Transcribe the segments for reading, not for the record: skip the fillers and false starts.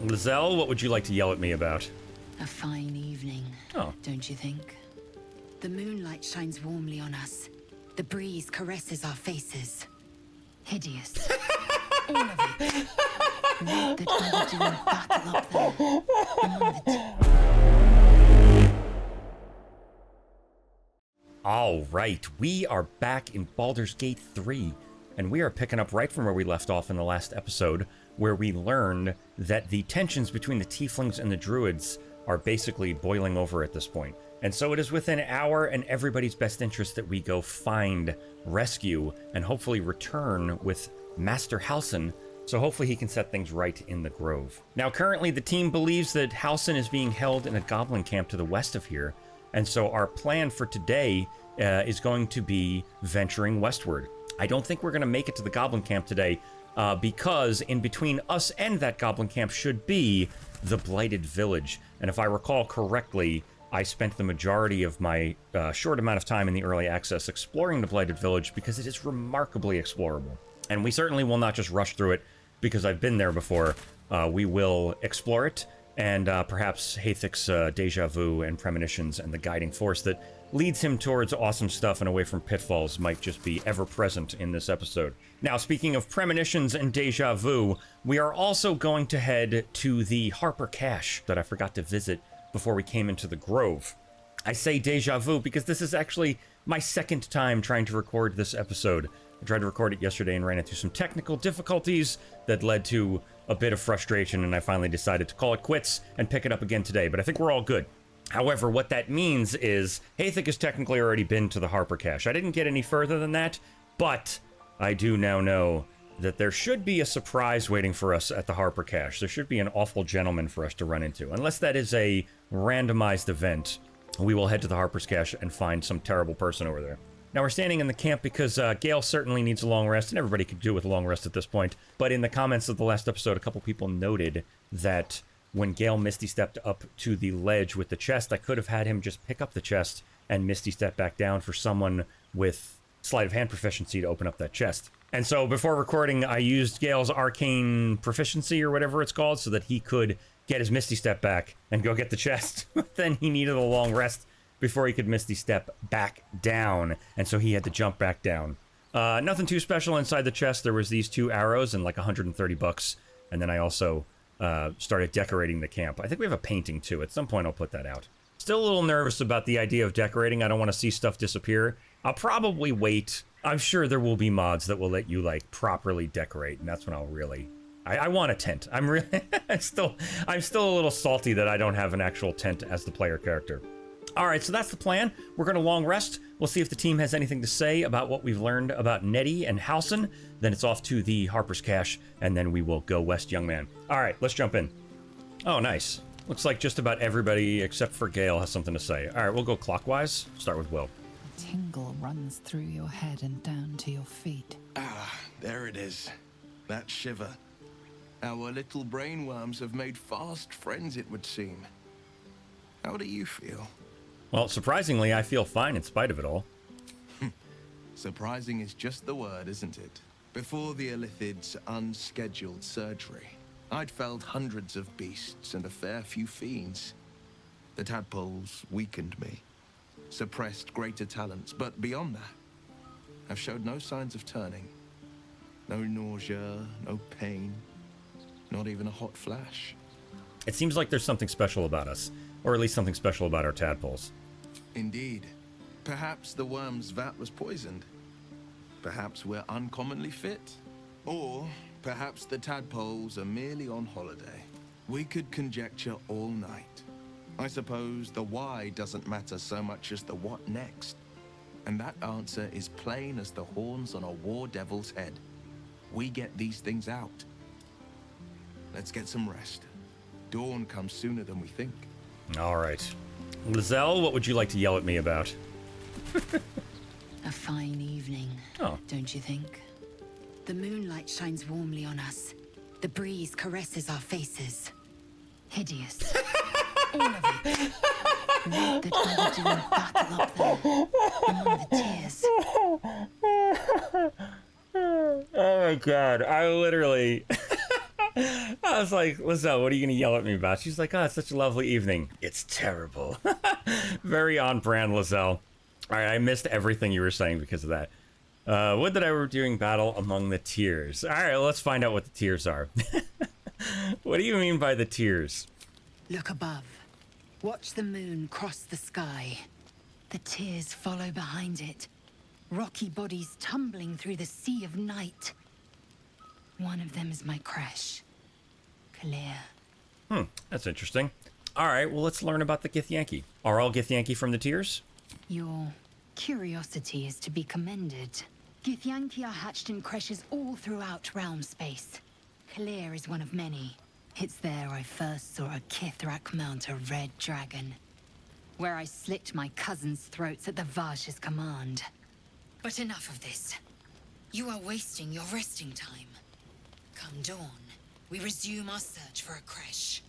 Lae'zel, what would you like to yell at me about? A fine evening, don't you think? The moonlight shines warmly on us. The breeze caresses our faces. Hideous. All of it. What did I do in battle up there? Among the All right, we are back in Baldur's Gate 3, and we are picking up right from where we left off in the last episode, where we learned that the tensions between the tieflings and the druids are basically boiling over at this point. And so it is within our and everybody's best interest that we go find, rescue, and hopefully return with Master Halsin, so hopefully he can set things right in the Grove. Now, currently the team believes that Halsin is being held in a goblin camp to the west of here, and so our plan for today is going to be venturing westward. I don't think we're going to make it to the goblin camp today, because in between us and that goblin camp should be the Blighted Village. And if I recall correctly, I spent the majority of my short amount of time in the early access exploring the Blighted Village because it is remarkably explorable. And we certainly will not just rush through it because I've been there before. We will explore it, and perhaps Hathik's deja vu and premonitions and the guiding force that leads him towards awesome stuff and away from pitfalls might just be ever present in this episode. Now, speaking of premonitions and deja vu, we are also going to head to the Harper Cache that I forgot to visit before we came into the Grove. I say deja vu because this is actually my second time trying to record this episode. I tried to record it yesterday and ran into some technical difficulties that led to a bit of frustration, and I finally decided to call it quits and pick it up again today, but I think we're all good. However, what that means is Hathik has technically already been to the Harper Cache. I didn't get any further than that, but I do now know that there should be a surprise waiting for us at the Harper Cache. There should be an awful gentleman for us to run into. Unless that is a randomized event, we will head to the Harper's Cache and find some terrible person over there. Now, we're standing in the camp because Gale certainly needs a long rest, and everybody could do with a long rest at this point. But in the comments of the last episode, a couple people noted that when Gale Misty stepped up to the ledge with the chest, I could have had him just pick up the chest and Misty step back down for someone with sleight of hand proficiency to open up that chest. And so before recording, I used Gale's arcane proficiency or whatever it's called so that he could get his Misty step back and go get the chest. Then he needed a long rest before he could Misty step back down, and so he had to jump back down. Nothing too special inside the chest. There was these 2 arrows and like $130, and then I also started decorating the camp. I think we have a painting too. At some point I'll put that out. Still a little nervous about the idea of decorating. I don't want to see stuff disappear. I'll probably wait. I'm sure there will be mods that will let you like properly decorate, and that's when I'll really... I want a tent. I'm really... I'm still a little salty that I don't have an actual tent as the player character. All right, so that's the plan. We're going to long rest. We'll see if the team has anything to say about what we've learned about Nettie and Halsin. Then it's off to the Harper's Cache, and then we will go west, young man. All right, let's jump in. Oh, nice. Looks like just about everybody except for Gale has something to say. All right, we'll go clockwise. Start with Will. A tingle runs through your head and down to your feet. Ah, there it is. That shiver. Our little brainworms have made fast friends, it would seem. How do you feel? Well, surprisingly, I feel fine in spite of it all. Surprising is just the word, isn't it? Before the Illithid's unscheduled surgery, I'd felled hundreds of beasts and a fair few fiends. The tadpoles weakened me, suppressed greater talents, but beyond that, I've showed no signs of turning. No nausea, no pain, not even a hot flash. It seems like there's something special about us, or at least something special about our tadpoles. Indeed. Perhaps the worm's vat was poisoned. Perhaps we're uncommonly fit. Or perhaps the tadpoles are merely on holiday. We could conjecture all night. I suppose the why doesn't matter so much as the what next. And that answer is plain as the horns on a war devil's head. We get these things out. Let's get some rest. Dawn comes sooner than we think. All right. Lae'zel, what would you like to yell at me about? A fine evening, don't you think? The moonlight shines warmly on us. The breeze caresses our faces. Hideous. All of it. What did I do in battle up there? Among the tears. Oh my god, I literally... I was like, Lae'zel, what are you going to yell at me about? She's like, oh, it's such a lovely evening. It's terrible. Very on brand, Lae'zel. All right, I missed everything you were saying because of that. Would that I were doing battle among the tiers. All right, let's find out what the tiers are. What do you mean by the tiers? Look above. Watch the moon cross the sky. The tears follow behind it. Rocky bodies tumbling through the sea of night. One of them is my crash. Clear. That's interesting. All right, well, let's learn about the Githyanki. Are all Githyanki from the tiers? Your curiosity is to be commended. Githyanki are hatched in creches all throughout realm space. Clear is one of many. It's there I first saw a Kithrak mount a red dragon, where I slit my cousins' throats at the Vaj's command. But enough of this. You are wasting your resting time. Come dawn, we resume our search for a creche.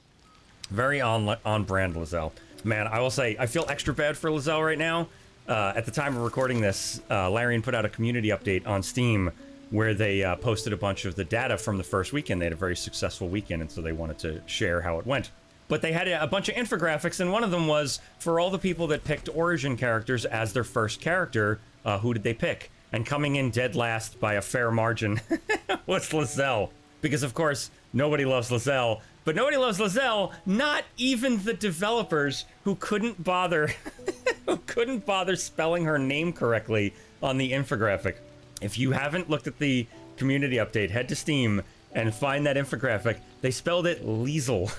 Very on brand, Lae'zel. Man, I will say, I feel extra bad for Lae'zel right now. At the time of recording this, Larian put out a community update on Steam where they posted a bunch of the data from the first weekend. They had a very successful weekend, and so they wanted to share how it went. But they had a bunch of infographics, and one of them was, for all the people that picked Origin characters as their first character, who did they pick? And coming in dead last by a fair margin was Lae'zel. Because, of course, nobody loves Lae'zel. But nobody loves Lae'zel, not even the developers who couldn't bother spelling her name correctly on the infographic. If you haven't looked at the community update, head to Steam and find that infographic. They spelled it Lae'zel.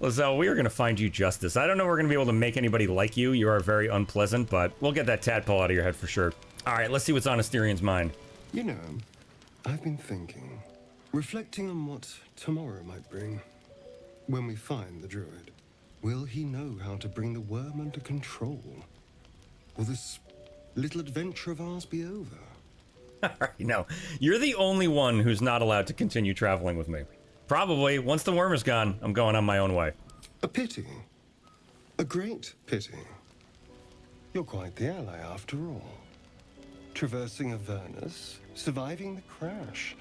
Lae'zel, we are going to find you justice. I don't know if we're going to be able to make anybody like you. You are very unpleasant, but we'll get that tadpole out of your head for sure. All right, let's see what's on Astarion's mind. You know, I've been thinking, reflecting on what tomorrow might bring. When we find the druid, will he know how to bring the worm under control? Will this little adventure of ours be over? All right, no, you're the only one who's not allowed to continue traveling with me. Probably, once the worm is gone, I'm going on my own way. A pity. A great pity. You're quite the ally after all. Traversing Avernus, surviving the crash,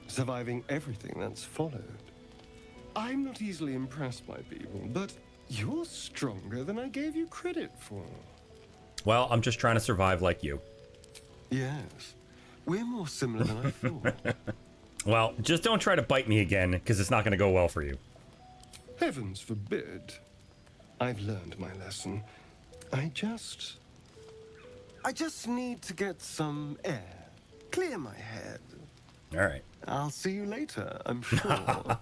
surviving everything that's followed. I'm not easily impressed by people, but you're stronger than I gave you credit for. Well, I'm just trying to survive like you. Yes, we're more similar than I thought. Well, just don't try to bite me again, because it's not going to go well for you. Heavens forbid. I've learned my lesson. I just need to get some air. Clear my head. All right. I'll see you later, I'm sure.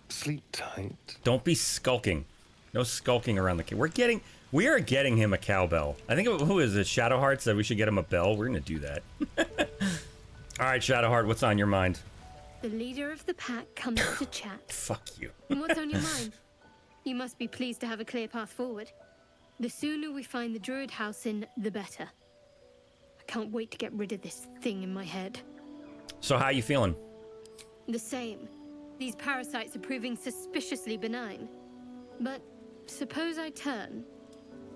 Sleep tight. Don't be skulking. No skulking around the kid. We are getting him a cowbell. I think, who is it? Shadowheart said we should get him a bell. We're going to do that. All right, Shadowheart, what's on your mind? The leader of the pack comes to chat. Fuck you. And what's on your mind? You must be pleased to have a clear path forward. The sooner we find the druid house in, the better. I can't wait to get rid of this thing in my head. So how you feeling? The same. These parasites are proving suspiciously benign. But suppose I turn.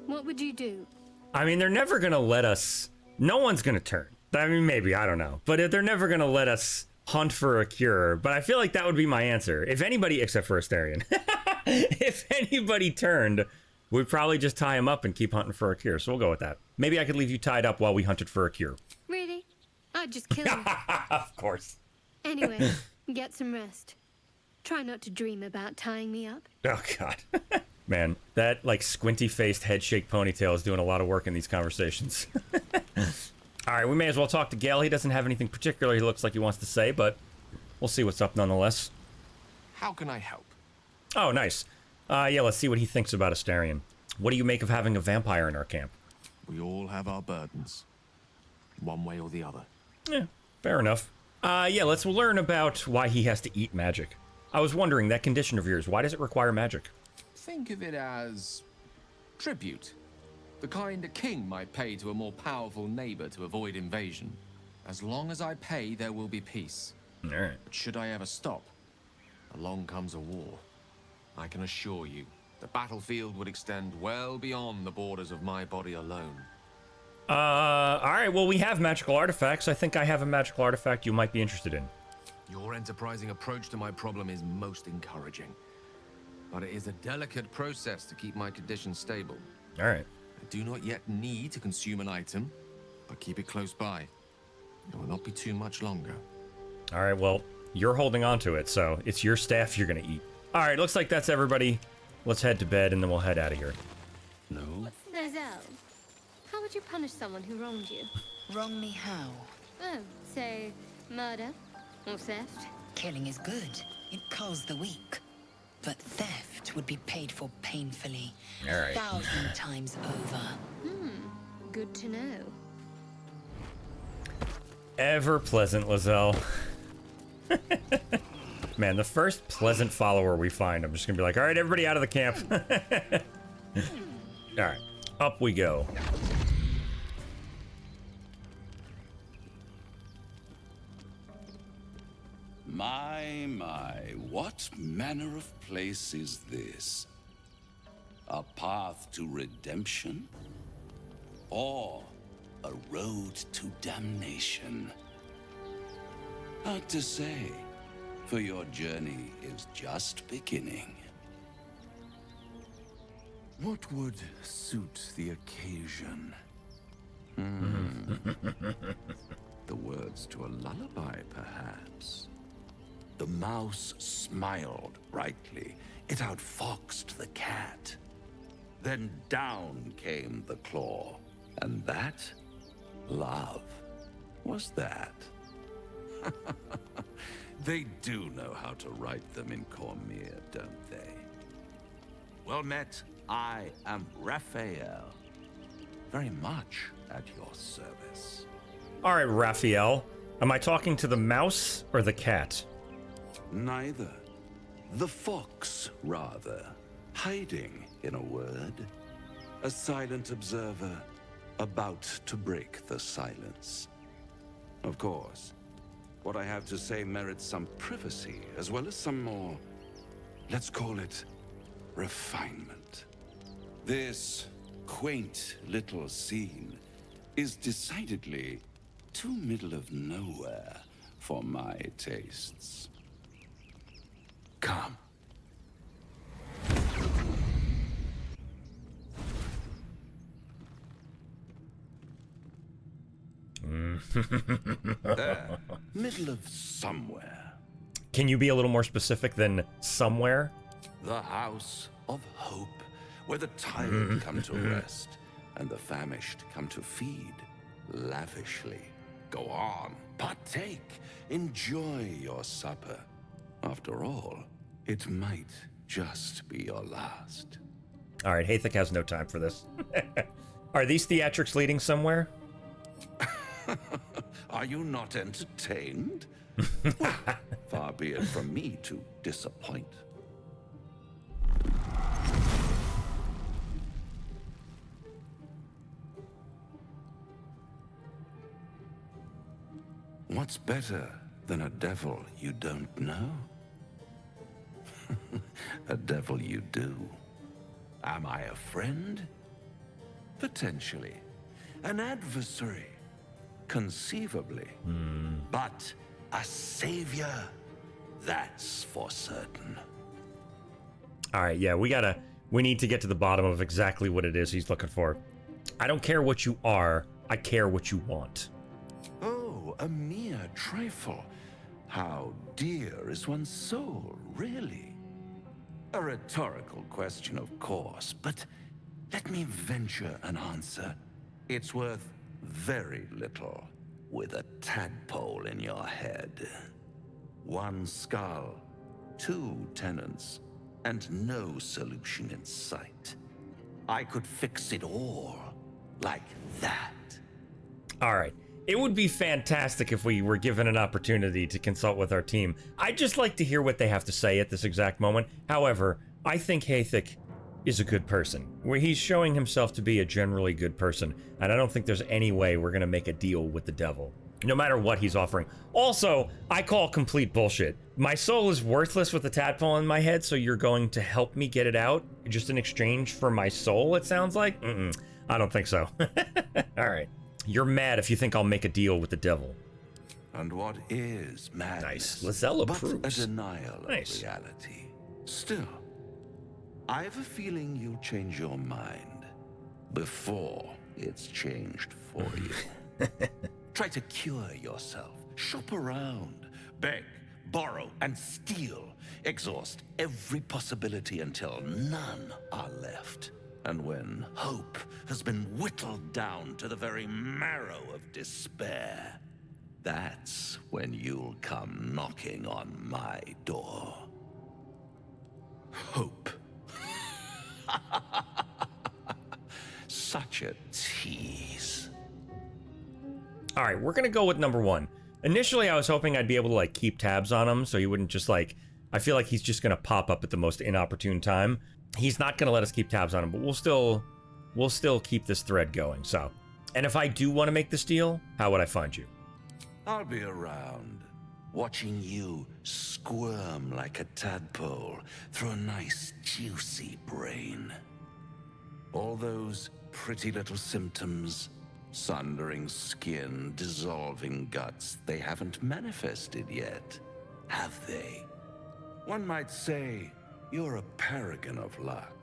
What would you do? I mean, they're never going to let us... No one's going to turn. I mean, maybe, I don't know. But they're never going to let us hunt for a cure. But I feel like that would be my answer. If anybody, except for Astarion, if anybody turned, we'd probably just tie him up and keep hunting for a cure. So we'll go with that. Maybe I could leave you tied up while we hunted for a cure. Really? I'd just kill him. Of course. Anyway, get some rest. Try not to dream about tying me up. Oh, God. Man, that, like, squinty-faced head-shake ponytail is doing a lot of work in these conversations. All right, we may as well talk to Gale. He doesn't have anything particular he looks like he wants to say, but we'll see what's up nonetheless. How can I help? Oh, nice. Yeah, let's see what he thinks about Astarion. What do you make of having a vampire in our camp? We all have our burdens, one way or the other. Yeah, fair enough. Yeah, let's learn about why he has to eat magic. I was wondering, that condition of yours, why does it require magic? Think of it as tribute. The kind a king might pay to a more powerful neighbor to avoid invasion. As long as I pay, there will be peace. All right. But should I ever stop, along comes a war. I can assure you, the battlefield would extend well beyond the borders of my body alone. All right, well, we have magical artifacts. I think I have a magical artifact you might be interested in. Your enterprising approach to my problem is most encouraging. But it is a delicate process to keep my condition stable. All right. I do not yet need to consume an item, but keep it close by. It will not be too much longer. All right, well, you're holding on to it, so it's your staff you're going to eat. All right, looks like that's everybody. Let's head to bed, and then we'll head out of here. No? Lae'zel, how would you punish someone who wronged you? Wrong me how? Oh, say, murder or theft? Killing is good. It culls the weak. But theft would be paid for painfully. All right. 1,000 times over. Good to know. Ever pleasant, Lae'zel. Man, the first pleasant follower we find, I'm just gonna be like, all right, everybody out of the camp. All right, up we go. My, what manner of place is this? A path to redemption? Or a road to damnation? Hard to say, for your journey is just beginning. What would suit the occasion? The words to a lullaby, perhaps. The mouse smiled brightly. It outfoxed the cat. Then down came the claw. And that, love, was that. They do know how to write them in Cormier, don't they? Well met, I am Raphael. Very much at your service. All right, Raphael. Am I talking to the mouse or the cat? Neither. The fox, rather. Hiding, in a word. A silent observer, about to break the silence. Of course, what I have to say merits some privacy, as well as some more, let's call it, refinement. This quaint little scene is decidedly too middle of nowhere for my tastes. Come. There, middle of somewhere. Can you be a little more specific than somewhere? The house of hope, where the tired come to rest and the famished come to feed lavishly. Go on, partake, enjoy your supper. After all, it might just be your last. All right, Haythik has no time for this. Are these theatrics leading somewhere? Are you not entertained? Well, far be it from me to disappoint. What's better than a devil you don't know? A devil you do. Am I a friend? Potentially. An adversary? Conceivably. But a savior? That's for certain. All right, yeah, we need to get to the bottom of exactly what it is he's looking for. I don't care what you are, I care what you want. Oh, a mere trifle. How dear is one's soul, really? A rhetorical question, of course, but let me venture an answer. It's worth very little with a tadpole in your head. One skull, two tenants, and no solution in sight. I could fix it all like that. All right. It would be fantastic if we were given an opportunity to consult with our team. I'd just like to hear what they have to say at this exact moment. However, I think Haythik is a good person. Where he's showing himself to be a generally good person, and I don't think there's any way we're gonna make a deal with the devil, no matter what he's offering. Also, I call complete bullshit. My soul is worthless with the tadpole in my head, so you're going to help me get it out just in exchange for my soul, it sounds like? I don't think so. All right. You're mad if you think I'll make a deal with the devil. and what is madness. Nice. Lae'zel but approves. a denial Nice. of reality. Still, I have a feeling you'll change your mind before it's changed for you. Try to cure yourself. Shop around. Beg, borrow, and steal. Exhaust every possibility until none are left. And when hope has been whittled down to the very marrow of despair, that's when you'll come knocking on my door. Hope. Such a tease. All right, we're gonna go with number 1. Initially, I was hoping I'd be able to like keep tabs on him, so he wouldn't just like. I feel like he's just gonna pop up at the most inopportune time. He's not gonna let us keep tabs on him, but we'll still keep this thread going. So, and if I do want to make this deal, how would I find you? I'll be around, watching you squirm like a tadpole through a nice, juicy brain. All those pretty little symptoms, sundering skin, dissolving guts, they haven't manifested yet, have they? One might say you're a paragon of luck.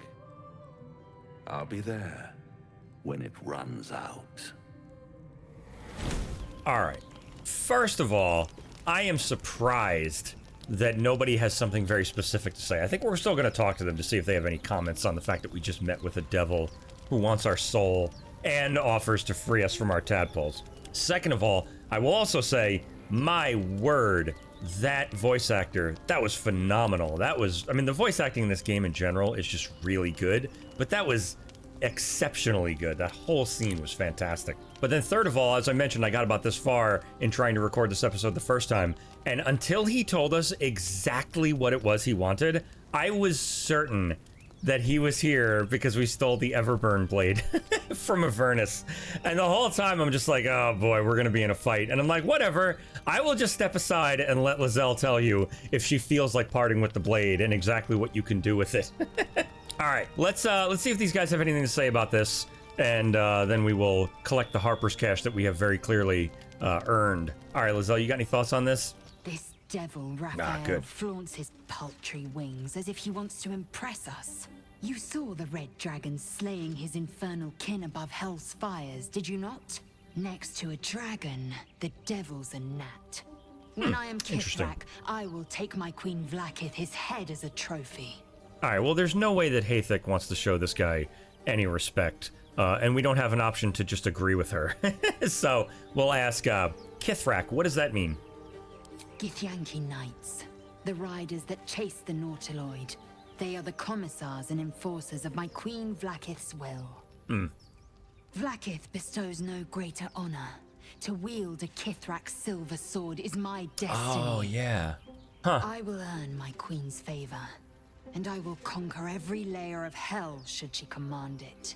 I'll be there when it runs out. All right. First of all, I am surprised that nobody has something very specific to say. I think we're still going to talk to them to see if they have any comments on the fact that we just met with a devil who wants our soul and offers to free us from our tadpoles. Second of all, I will also say, my word, that voice actor, that was phenomenal. That was, I mean, the voice acting in this game in general is just really good, but that was exceptionally good. That whole scene was fantastic. But then third of all, as I mentioned, I got about this far in trying to record this episode the first time, and until he told us exactly what it was he wanted, I was certain that he was here because we stole the Everburn blade from Avernus. And the whole time I'm just like, oh boy, we're gonna be in a fight. And I'm like, whatever, I will just step aside and let Lae'zel tell you if she feels like parting with the blade and exactly what you can do with it. All right, let's see if these guys have anything to say about this, and then we will collect the Harper's cash that we have very clearly earned. All right, Lae'zel, you got any thoughts on this? This devil Raphael good. flaunts his paltry wings as if he wants to impress us. You saw the red dragon slaying his infernal kin above hell's fires, did you not? Next to a dragon, the devil's a gnat. When I am Kithrak, I will take my queen Vlaakith his head as a trophy. All right, well, there's no way that Haythik wants to show this guy any respect, and we don't have an option to just agree with her. So we'll ask Kithrak, what does that mean? Githyanki knights, the riders that chase the Nautiloid. They are the commissars and enforcers of my queen Vlaakith's will. Vlaakith bestows no greater honor. To wield a Kithrak's silver sword is my destiny. Oh, yeah. Huh. I will earn my queen's favor, and I will conquer every layer of hell should she command it.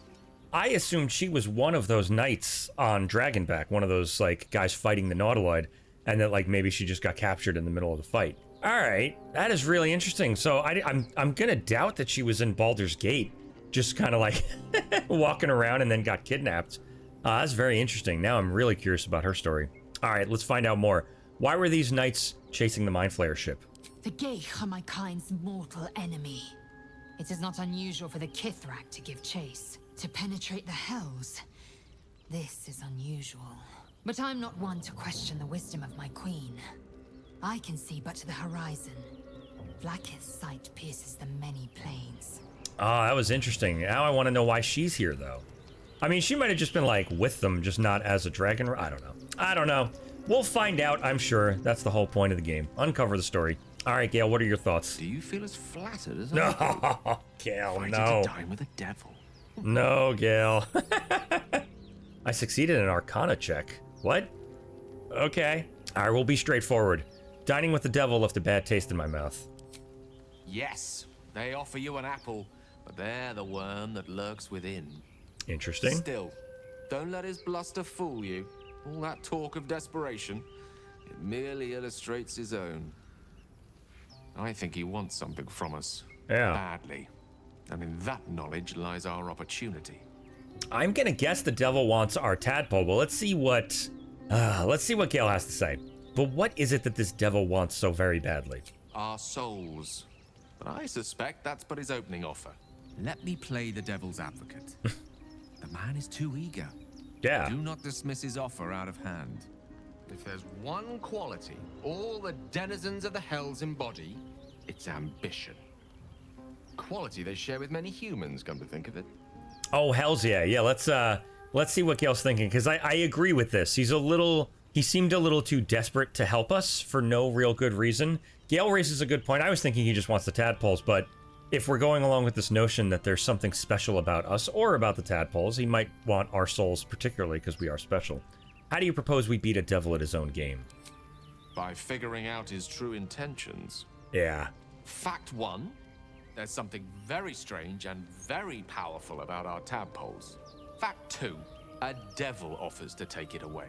I assumed she was one of those knights on Dragonback, one of those, like, guys fighting the Nautiloid, and that, like, maybe she just got captured in the middle of the fight. All right, that is really interesting. So I'm gonna doubt that she was in Baldur's Gate, just kind of like walking around and then got kidnapped. That's very interesting. Now I'm really curious about her story. All right, let's find out more. Why were these knights chasing the Mind Flayer ship? The Geich are my kind's mortal enemy. It is not unusual for the Kithrak to give chase, to penetrate the hells. This is unusual. But I'm not one to question the wisdom of my queen. I can see but to the horizon. Vlaakith's sight pierces the many planes. Oh, that was interesting. Now I want to know why she's here, though. I mean, she might have just been, like, with them, just not as a dragon. I don't know. We'll find out, I'm sure. That's the whole point of the game. Uncover the story. All right, Gale, what are your thoughts? Do you feel as flattered as I No, Gale, do? no. Fighting to dine with a devil. No, Gale. I succeeded in an Arcana check. What? Okay. All right, we'll be straightforward. Dining with the devil left a bad taste in my mouth. Yes, they offer you an apple, but they're the worm that lurks within. Interesting. Still, don't let his bluster fool you. All that talk of desperation, it merely illustrates his own. I think he wants something from us. Yeah. Badly. And in that knowledge lies our opportunity. I'm gonna guess the devil wants our tadpole, but let's see what Gale has to say. But what is it that this devil wants so very badly? Our souls. But I suspect that's but his opening offer. Let me play the devil's advocate. The man is too eager. Yeah. Do not dismiss his offer out of hand. If there's one quality all the denizens of the hells embody, it's ambition. Quality they share with many humans, come to think of it. Oh, hells yeah. Yeah, let's see what Gale's thinking, because I agree with this. He seemed a little too desperate to help us for no real good reason. Gale raises a good point. I was thinking he just wants the tadpoles, but if we're going along with this notion that there's something special about us or about the tadpoles, he might want our souls particularly because we are special. How do you propose we beat a devil at his own game? By figuring out his true intentions. Yeah. Fact 1, there's something very strange and very powerful about our tadpoles. Fact 2, a devil offers to take it away.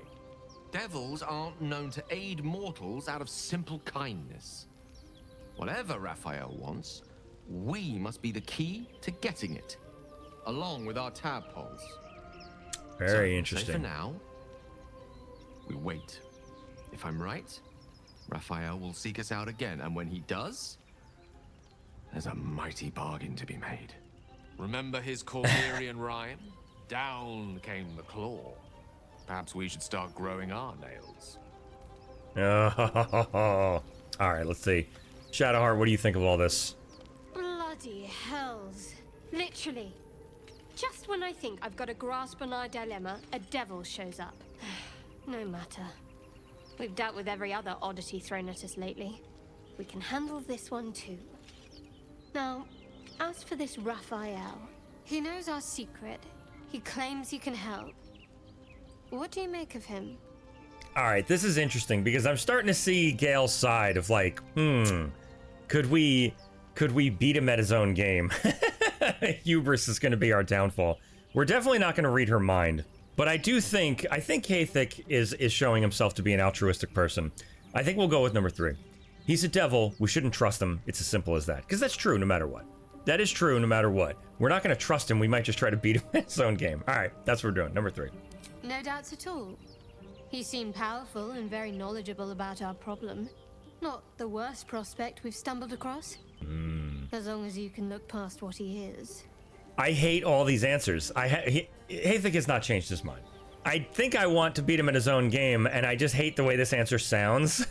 Devils aren't known to aid mortals out of simple kindness. Whatever Raphael wants, we must be the key to getting it, along with our tadpoles. Very interesting. For now, we wait. If I'm right, Raphael will seek us out again, and when he does, there's a mighty bargain to be made. Remember his Cornerian rhyme? Down came the claw. Perhaps we should start growing our nails. Oh, all right, let's see. Shadowheart, what do you think of all this? Bloody hells. Literally. Just when I think I've got a grasp on our dilemma, a devil shows up. No matter. We've dealt with every other oddity thrown at us lately. We can handle this one too. Now, as for this Raphael, he knows our secret. He claims he can help. What do you make of him? All right, this is interesting because I'm starting to see Gale's side of like, could we beat him at his own game? Hubris is going to be our downfall. We're definitely not going to read her mind, but I think Haythik is showing himself to be an altruistic person. I think we'll go with number 3. He's a devil. We shouldn't trust him. It's as simple as that, because that's true no matter what. That is true no matter what. We're not going to trust him. We might just try to beat him at his own game. All right, that's what we're doing. Number 3. No doubts at all. He seemed powerful and very knowledgeable about our problem. Not the worst prospect we've stumbled across. As long as you can look past what he is. I hate all these answers. Haythik has not changed his mind. I think I want to beat him at his own game, and I just hate the way this answer sounds.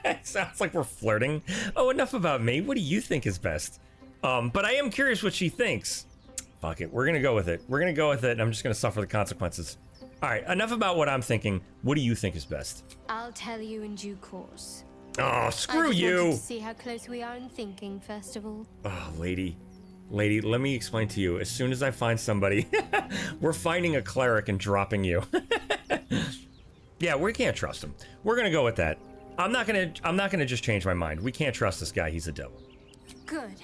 It sounds like we're flirting. Oh, enough about me. What do you think is best? But I am curious what she thinks. Fuck it. We're going to go with it. We're going to go with it, and I'm just going to suffer the consequences. All right, enough about what I'm thinking. What do you think is best? I'll tell you in due course. Oh, screw you! I just wanted to see how close we are in thinking, first of all. Oh, lady, let me explain to you. As soon as I find somebody, we're finding a cleric and dropping you. Yeah, we can't trust him. We're gonna go with that. I'm not gonna just change my mind. We can't trust this guy. He's a devil. Good.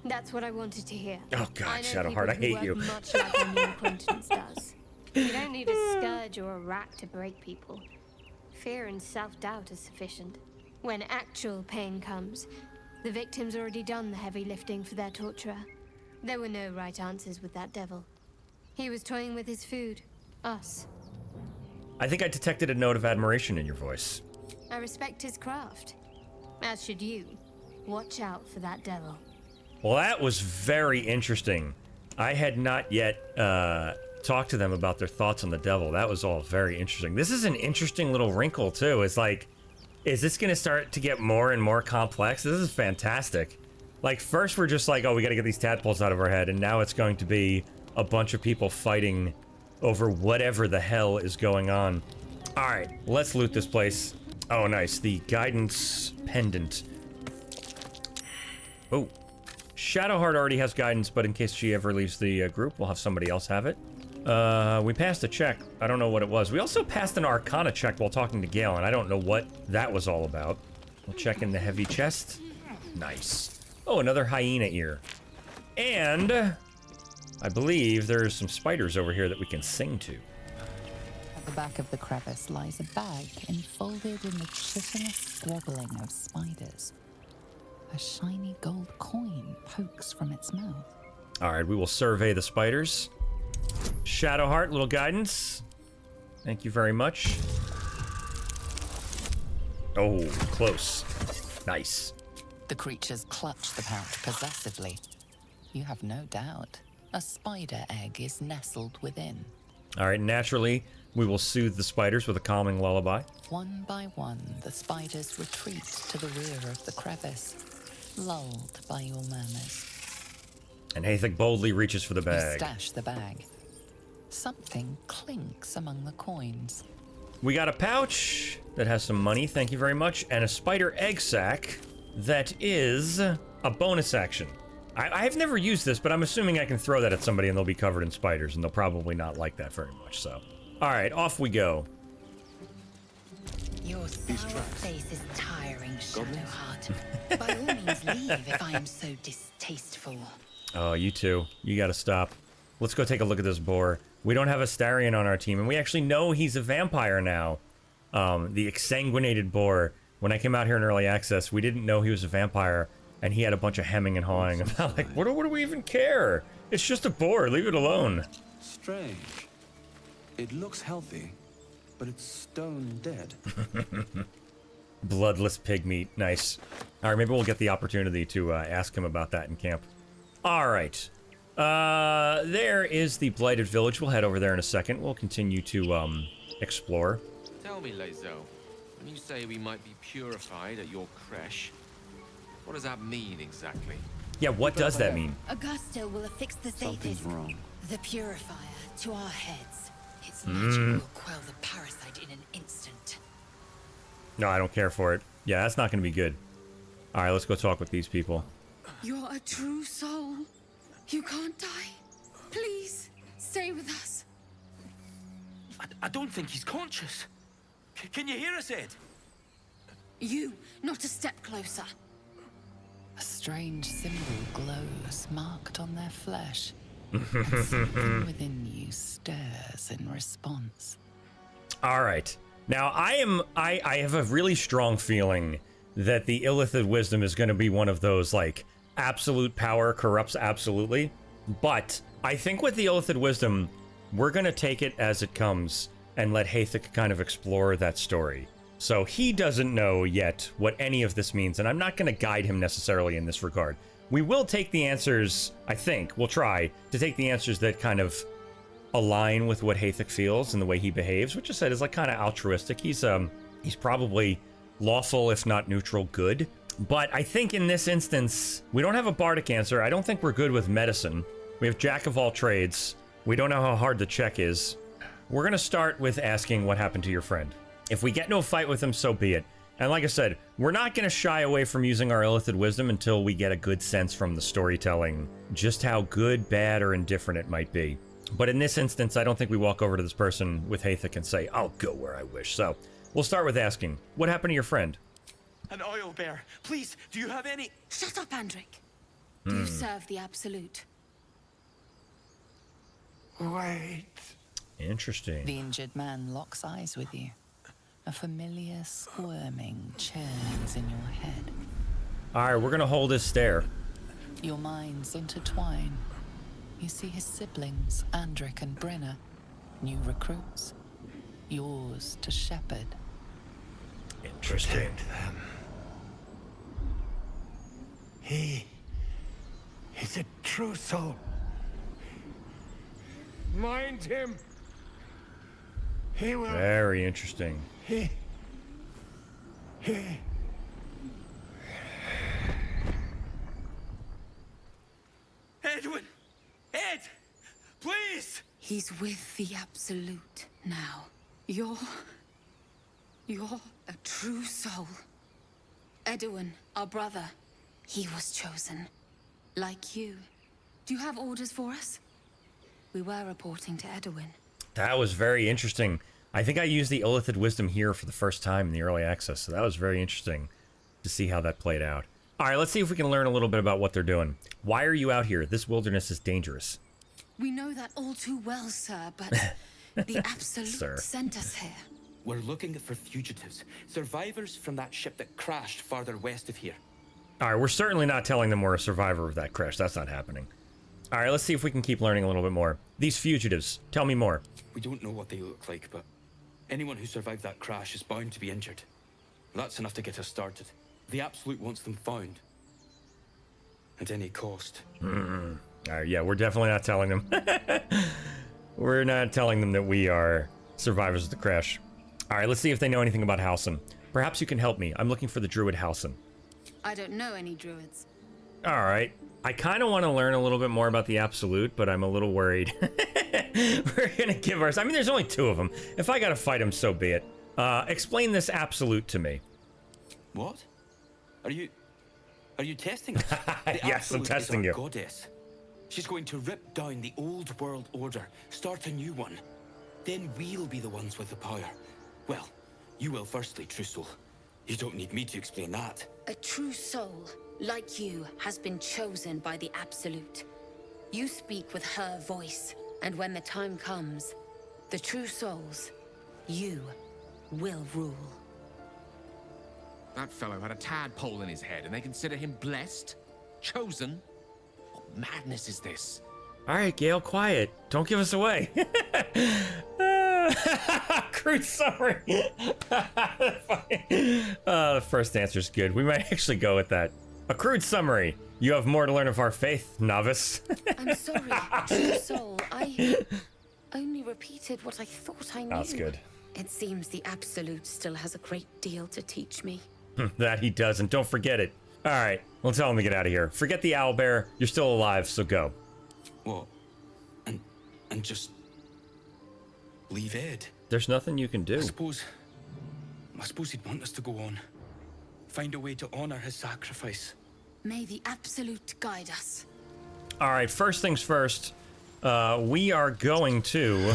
That's what I wanted to hear. Oh God, Shadowheart, I hate you. Much like a new acquaintance does. You don't need a scourge or a rack to break people. Fear and self-doubt is sufficient. When actual pain comes, the victim's already done the heavy lifting for their torturer. There were no right answers with that devil. He was toying with his food. Us. I think I detected a note of admiration in your voice. I respect his craft. As should you. Watch out for that devil. Well, that was very interesting. I had not yet talked to them about their thoughts on the devil. That was all very interesting. This is an interesting little wrinkle, too. It's like, is this going to start to get more and more complex? This is fantastic. Like, first we're just like, oh, we got to get these tadpoles out of our head, and now it's going to be a bunch of people fighting over whatever the hell is going on. All right, let's loot this place. Oh, nice. The guidance pendant. Oh. Shadowheart already has guidance, but in case she ever leaves the group, we'll have somebody else have it. We passed a check. I don't know what it was. We also passed an Arcana check while talking to Gale, and I don't know what that was all about. We'll check in the heavy chest. Nice. Oh, another hyena ear. And I believe there's some spiders over here that we can sing to. At the back of the crevice lies a bag enfolded in the chitinous squabbling of spiders. A shiny gold coin pokes from its mouth. All right, we will survey the spiders. Shadowheart, little guidance. Thank you very much. Oh, close. Nice. The creatures clutch the pouch possessively. You have no doubt a spider egg is nestled within. All right, naturally, we will soothe the spiders with a calming lullaby. One by one, the spiders retreat to the rear of the crevice, lulled by your murmurs. And Hathik boldly reaches for the You bag. stash the bag. Something clinks among the coins. We got a pouch that has some money, thank you very much, and a spider egg sack that is a bonus action. I've never used this, but I'm assuming I can throw that at somebody and they'll be covered in spiders, and they'll probably not like that very much, so. All right, off we go. Your sour face is tiring, Shadowheart. By all means, leave if I am so distasteful. Oh, you two. You gotta stop. Let's go take a look at this boar. We don't have Astarion on our team, and we actually know he's a vampire now. The exsanguinated boar. When I came out here in early access, we didn't know he was a vampire, and he had a bunch of hemming and hawing. And I'm like, what do we even care? It's just a boar. Leave it alone. Strange. It looks healthy, but it's stone dead. Bloodless pig meat. Nice. All right, maybe we'll get the opportunity to ask him about that in camp. All right. There is the blighted village. We'll head over there in a second. We'll continue to explore. Tell me, Lae'zel, when you say we might be purified at your creche, what does that mean exactly? Yeah, what does that mean? Augusto will affix the Something's Zathis, wrong. the purifier, to our heads. Its magic will quell the parasite in an instant. No, I don't care for it. Yeah, that's not going to be good. All right, let's go talk with these people. You're a true soul. You can't die. Please, stay with us. I don't think he's conscious. Can you hear us, Ed? You, not a step closer. A strange symbol glows, marked on their flesh. And something within you stirs in response. All right. Now, I have a really strong feeling that the Illithid wisdom is going to be one of those, like, absolute power corrupts absolutely. But I think with the Illithid wisdom, we're going to take it as it comes and let Hathik kind of explore that story. So he doesn't know yet what any of this means, and I'm not going to guide him necessarily in this regard. We will take the answers, I think, we'll try to take the answers that kind of align with what Hathik feels and the way he behaves, which I said is like kind of altruistic. He's probably lawful, if not neutral, good. But I think in this instance, we don't have a bardic answer. I don't think we're good with medicine. We have jack of all trades. We don't know how hard the check is. We're going to start with asking what happened to your friend. If we get into a fight with him, so be it. And like I said, we're not going to shy away from using our Illithid wisdom until we get a good sense from the storytelling just how good, bad, or indifferent it might be. But in this instance, I don't think we walk over to this person with Hathik and say, I'll go where I wish. So we'll start with asking, what happened to your friend? An oil bear. Please, do you have any... Shut up, Andric. Do you serve the Absolute? Wait. Interesting. The injured man locks eyes with you. A familiar squirming churns in your head. All right, we're going to hold his stare. Your minds intertwine. You see his siblings, Andric and Brenna, new recruits, yours to shepherd. Interesting. Protect them. He's a true soul. Mind him. He will. Very interesting. He. Edwin! Ed! Please! He's with the Absolute now. You're a true soul. Edwin, our brother, he was chosen. Like you. Do you have orders for us? We were reporting to Edwin. That was very interesting. I think I used the Illithid wisdom here for the first time in the early access, so that was very interesting to see how that played out. All right, let's see if we can learn a little bit about what they're doing. Why are you out here? This wilderness is dangerous. We know that all too well, sir, but the Absolute Sir. sent us here. We're looking for fugitives. Survivors from that ship that crashed farther west of here. All right, we're certainly not telling them we're a survivor of that crash. That's not happening. All right, let's see if we can keep learning a little bit more. These fugitives, tell me more. We don't know what they look like, but anyone who survived that crash is bound to be injured. That's enough to get us started. The Absolute wants them found. At any cost. All right, yeah, we're definitely not telling them. We're not telling them that we are survivors of the crash. All right, let's see if they know anything about Halcyon. Perhaps you can help me. I'm looking for the druid Halcyon. I don't know any druids. All right. I kind of want to learn a little bit more about the Absolute, but I'm a little worried. We're going to give ours... I mean, there's only 2 of them. If I got to fight them, so be it. Explain this Absolute to me. What? Are you testing us? The Yes, I'm Absolute testing is our you. goddess. She's going to rip down the old world order, start a new one. Then we'll be the ones with the power. Well, you will firstly, true soul. You don't need me to explain that. A true soul, like you, has been chosen by the Absolute. You speak with her voice, and when the time comes, the true souls, you, will rule. That fellow had a tadpole in his head, and they consider him blessed? Chosen? What madness is this? All right, Gale, quiet. Don't give us away. Crude summary. The first answer's good. We might actually go with that. A crude summary. You have more to learn of our faith, novice. I'm sorry, true soul. I only repeated what I thought I knew. That's good. It seems the Absolute still has a great deal to teach me. That he does, and don't forget it. All right, we'll tell him to get out of here. Forget the owlbear. You're still alive, so go. What? And just leave Ed? There's nothing you can do. I suppose he'd want us to go on. Find a way to honor his sacrifice. May the Absolute guide us. All right, first things first. We are going to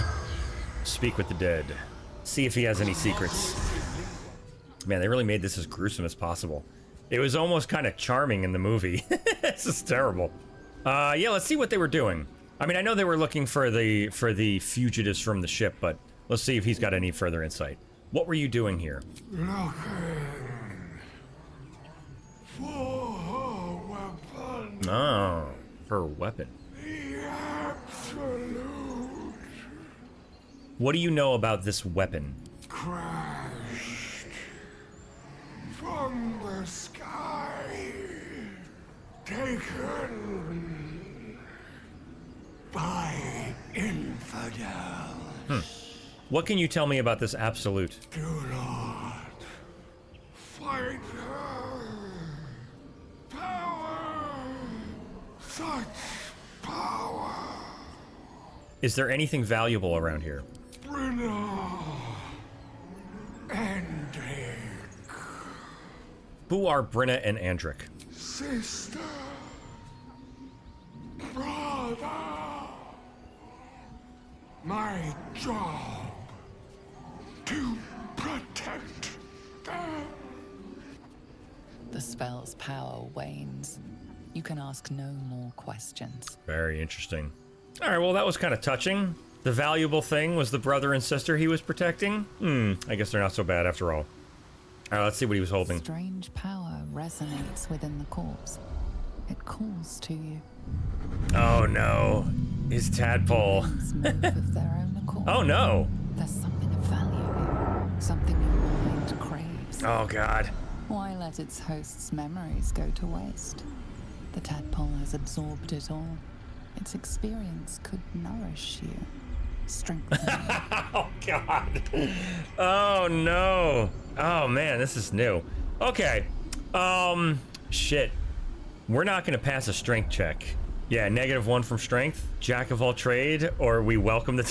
speak with the dead. See if he has any secrets. Man, they really made this as gruesome as possible. It was almost kind of charming in the movie. This is terrible. Yeah, let's see what they were doing. I mean, I know they were looking for the fugitives from the ship, but let's see if he's got any further insight. What were you doing here? Looking for her weapon. Oh, her weapon. The Absolute What do you know about this weapon? crashed from the sky, taken by infidels. What can you tell me about this Absolute? Do not fight her. Power, such power. Is there anything valuable around here? Brynna and Drake, Who are Brynna and Andric? sister, brother. My job to protect them. The spell's power wanes. You can ask no more questions. Very interesting. All right, well, that was kind of touching. The valuable thing was the brother and sister he was protecting. I guess they're not so bad after all. All right, let's see what he was holding. Strange power resonates within the corpse. It calls to you. Oh no, his tadpole. Things move of their own accord. Oh no. There's something of value here. Something your mind craves. Oh god. Why let its host's memories go to waste? The tadpole has absorbed it all. Its experience could nourish you, strengthen you. Oh god. Oh no. Oh man, this is new. Okay. Shit. We're not gonna pass a strength check. Yeah, -1 from strength, jack of all trade, or we welcome the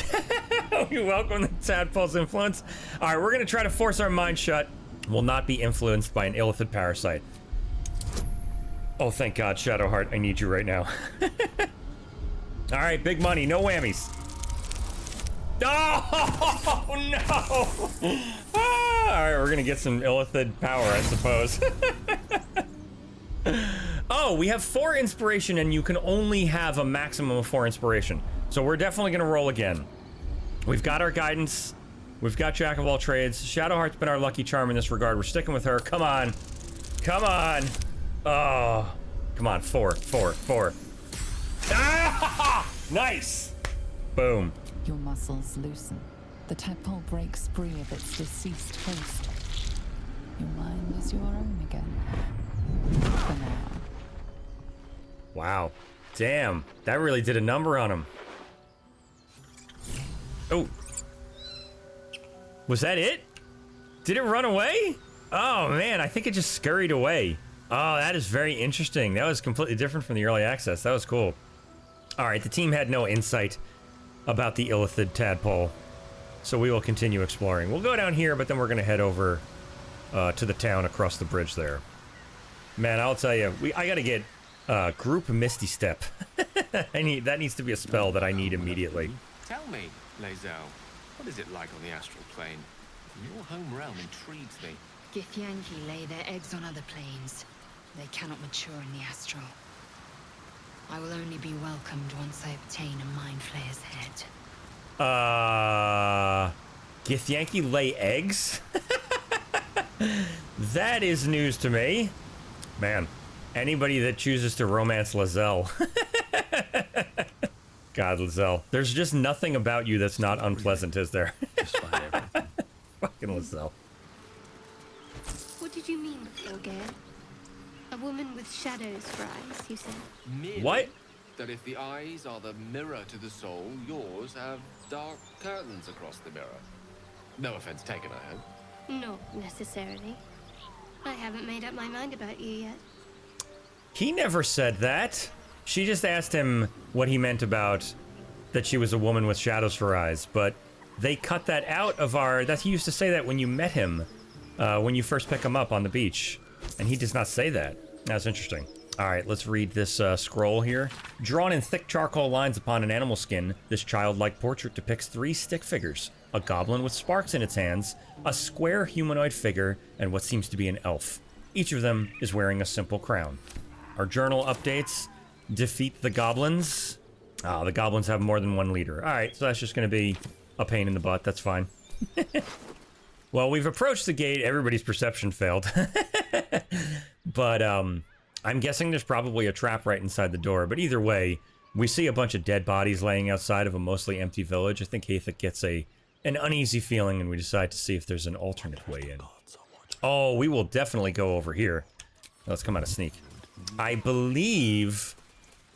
tadpole's influence. All right, we're gonna try to force our mind shut. Will not be influenced by an illithid parasite. Oh, thank God, Shadowheart, I need you right now. All right, big money, no whammies. Oh no! All right, we're gonna get some illithid power, I suppose. Oh, we have 4 inspiration, and you can only have a maximum of 4 inspiration. So we're definitely gonna roll again. We've got our guidance. We've got Jack of all trades. Shadowheart's been our lucky charm in this regard. We're sticking with her. Come on. Come on. Oh. Come on. 4. Ah! Nice. Boom. Your muscles loosen. The tadpole breaks free of its deceased host. Your mind is your own again. For now. Wow. Damn. That really did a number on him. Oh. Was that it? Did it run away? Oh, man. I think it just scurried away. Oh, that is very interesting. That was completely different from the early access. That was cool. All right. The team had no insight about the illithid tadpole. So we will continue exploring. We'll go down here, but then we're going to head over to the town across the bridge there. Man, I'll tell you, I got to get group Misty Step. That needs to be a spell that I need immediately. Tell me, Lae'zel, what is it like on the astral plane? Your home realm intrigues me. Githyanki lay their eggs on other planes. They cannot mature in the astral. I will only be welcomed once I obtain a Mind Flayer's head. Githyanki lay eggs? That is news to me. Man, anybody that chooses to romance Lae'zel. God, Lae'zel. There's just nothing about you that's not unpleasant, is there? Fucking Lae'zel. What did you mean before, Gale? A woman with shadows for eyes, you said? Merely What? That if the eyes are the mirror to the soul, yours have dark curtains across the mirror. No offense taken, I hope. Not necessarily. I haven't made up my mind about you yet. He never said that. She just asked him what he meant about that she was a woman with shadows for eyes, but they cut that out of our... That he used to say that when you met him, when you first pick him up on the beach, and he does not say that. That's interesting. All right, let's read this scroll here. Drawn in thick charcoal lines upon an animal skin, this childlike portrait depicts 3 stick figures. A goblin with sparks in its hands, a square humanoid figure, and what seems to be an elf. Each of them is wearing a simple crown. Our journal updates. Defeat the goblins. Oh, the goblins have more than 1 leader. All right, so that's just going to be a pain in the butt. That's fine. Well, we've approached the gate. Everybody's perception failed. But, I'm guessing there's probably a trap right inside the door, but either way, we see a bunch of dead bodies laying outside of a mostly empty village. I think Hathik gets an uneasy feeling, and we decide to see if there's an alternate way in. Oh, we will definitely go over here. Let's come out of sneak. I believe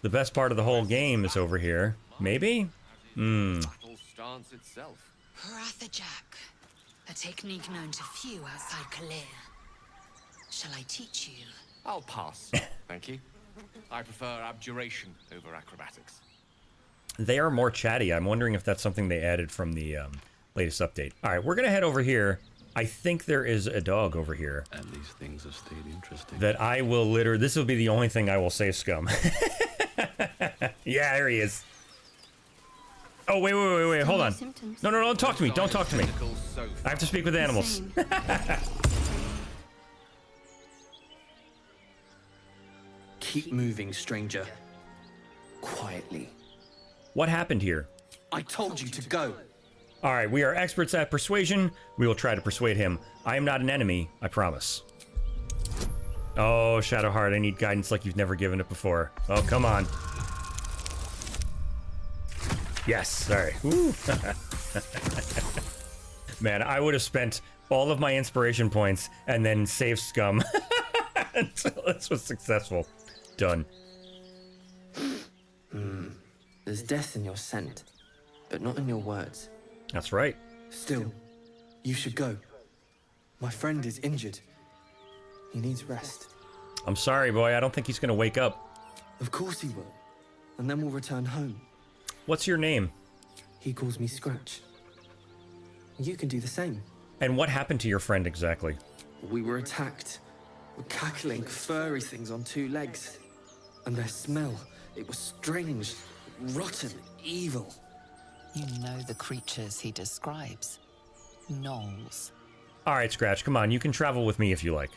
the best part of the whole game is over here. Maybe? Battle stance itself. Rathajak, a technique known to few outside Kalir. Shall I teach you? I'll pass, thank you. I prefer abjuration over acrobatics. They are more chatty. I'm wondering if that's something they added from the latest update. All right, we're going to head over here. I think there is a dog over here. And these things have stayed interesting. That I will literally... This will be the only thing I will say, Scum. Yeah, there he is. Oh, wait. Hold on. No, don't talk to me. Don't talk to me. I have to speak with animals. Keep moving, stranger. Quietly. What happened here? I told you to go. All right, we are experts at persuasion. We will try to persuade him. I am not an enemy, I promise. Oh, Shadowheart, I need guidance like you've never given it before. Oh, come on. Yes, sorry. Man, I would have spent all of my inspiration points and then saved Scum until this was successful. Done. There's death in your scent, but not in your words. That's right. Still, you should go. My friend is injured. He needs rest. I'm sorry, boy. I don't think he's going to wake up. Of course he will. And then we'll return home. What's your name? He calls me Scratch. You can do the same. And what happened to your friend exactly? We were attacked. Were cackling, furry things on 2 legs. And their smell, it was strange, rotten, evil. You know the creatures he describes. Gnolls. All right, Scratch, come on. You can travel with me if you like.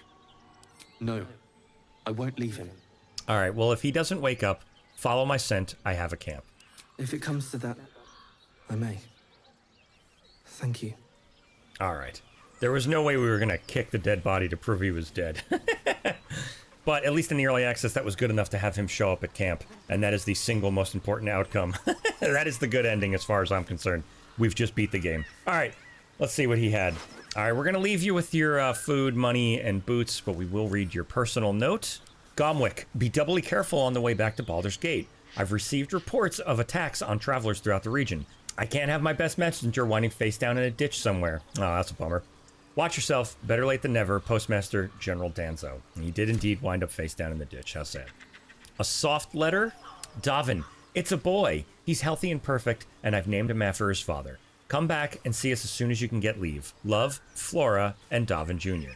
No, I won't leave him. All right, well, if he doesn't wake up, follow my scent. I have a camp. If it comes to that, I may. Thank you. All right. There was no way we were going to kick the dead body to prove he was dead. But at least in the early access, that was good enough to have him show up at camp. And that is the single most important outcome. That is the good ending as far as I'm concerned. We've just beat the game. All right. Let's see what he had. All right, we're going to leave you with your food, money, and boots, but we will read your personal note. Gomwick, be doubly careful on the way back to Baldur's Gate. I've received reports of attacks on travelers throughout the region. I can't have my best messenger winding face down in a ditch somewhere. Oh, that's a bummer. Watch yourself. Better late than never. Postmaster General Danzo. And he did indeed wind up face down in the ditch. How sad. A soft letter. Davin. It's a boy. He's healthy and perfect, and I've named him after his father. Come back and see us as soon as you can get leave. Love, Flora, and Davin Jr.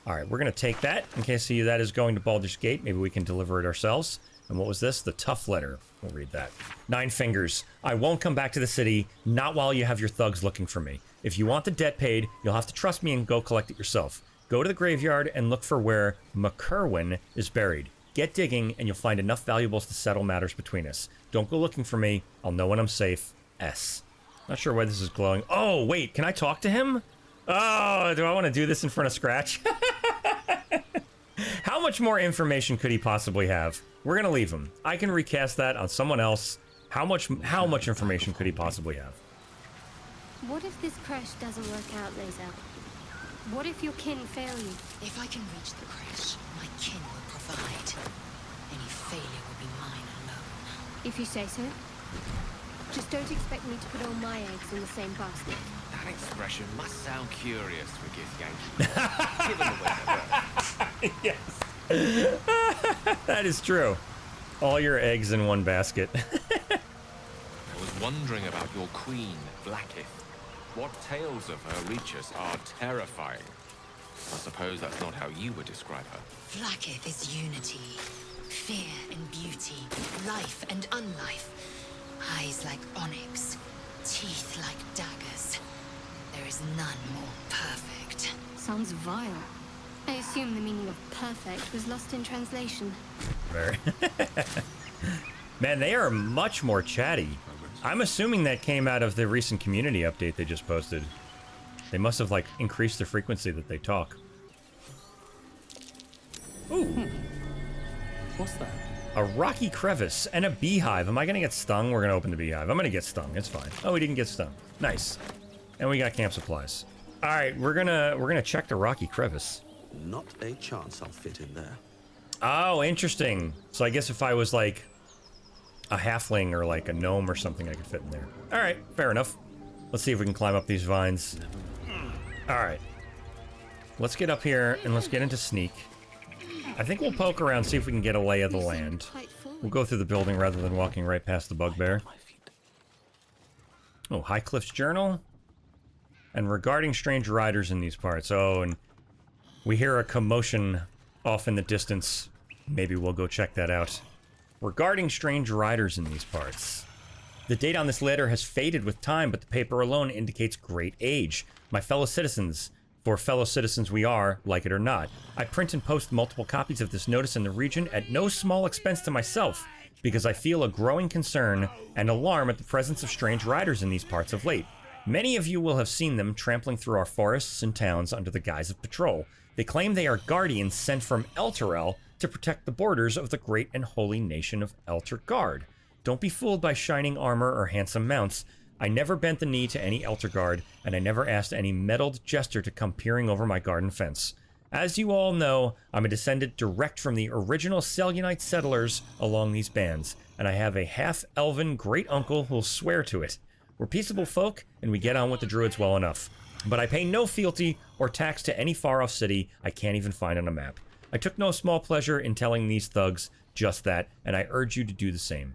All right, we're going to take that in case that is going to Baldur's Gate. Maybe we can deliver it ourselves. And what was this? The tough letter. We'll read that. 9 fingers. I won't come back to the city, not while you have your thugs looking for me. If you want the debt paid, you'll have to trust me and go collect it yourself. Go to the graveyard and look for where McCurwin is buried. Get digging, and you'll find enough valuables to settle matters between us. Don't go looking for me. I'll know when I'm safe. S. Not sure why this is glowing. Oh, wait, can I talk to him? Oh, do I want to do this in front of Scratch? How much more information could he possibly have? We're going to leave him. I can recast that on someone else. How much information could he possibly have? What if this crash doesn't work out, Lae'zel? What if your kin fail you? If I can reach the crash, my kin will provide. Any failure will be mine alone. If you say so. Just don't expect me to put all my eggs in the same basket. That expression must sound curious for Githyanki. Given the way they work. Yes. That is true. All your eggs in one basket. I was wondering about your queen, Blackith. What tales of her reach us are terrifying. I suppose that's not how you would describe her. Blackith is unity, fear and beauty, life and unlife. Eyes like onyx, teeth like daggers. There is none more perfect. Sounds vile. I assume the meaning of perfect was lost in translation. Very. Man, they are much more chatty. I'm assuming that came out of the recent community update they just posted. They must have, like, increased the frequency that they talk. Ooh. What's that? A rocky crevice and a beehive. Am I gonna get stung? We're gonna open the beehive. I'm gonna get stung. It's fine. Oh, we didn't get stung. Nice. And we got camp supplies. All right, we're gonna check the rocky crevice. Not a chance I'll fit in there. Oh, interesting. So I guess if I was like a halfling or like a gnome or something, I could fit in there. All right, fair enough. Let's see if we can climb up these vines. All right. Let's get up here and let's get into sneak. I think we'll poke around, see if we can get a lay of the land. We'll go through the building rather than walking right past the bugbear. Oh, Highcliff's journal. And regarding strange riders in these parts. Oh, and we hear a commotion off in the distance. Maybe we'll go check that out. Regarding strange riders in these parts. The date on this letter has faded with time, but the paper alone indicates great age. My fellow citizens, for fellow citizens we are, like it or not. I print and post multiple copies of this notice in the region at no small expense to myself, because I feel a growing concern and alarm at the presence of strange riders in these parts of late. Many of you will have seen them trampling through our forests and towns under the guise of patrol. They claim they are guardians sent from Elturel to protect the borders of the great and holy nation of Elturgard. Don't be fooled by shining armor or handsome mounts. I never bent the knee to any Elturgard, and I never asked any meddled jester to come peering over my garden fence. As you all know, I'm a descendant direct from the original Selunite settlers along these bands, and I have a half-elven great-uncle who'll swear to it. We're peaceable folk, and we get on with the druids well enough. But I pay no fealty or tax to any far-off city I can't even find on a map. I took no small pleasure in telling these thugs just that, and I urge you to do the same.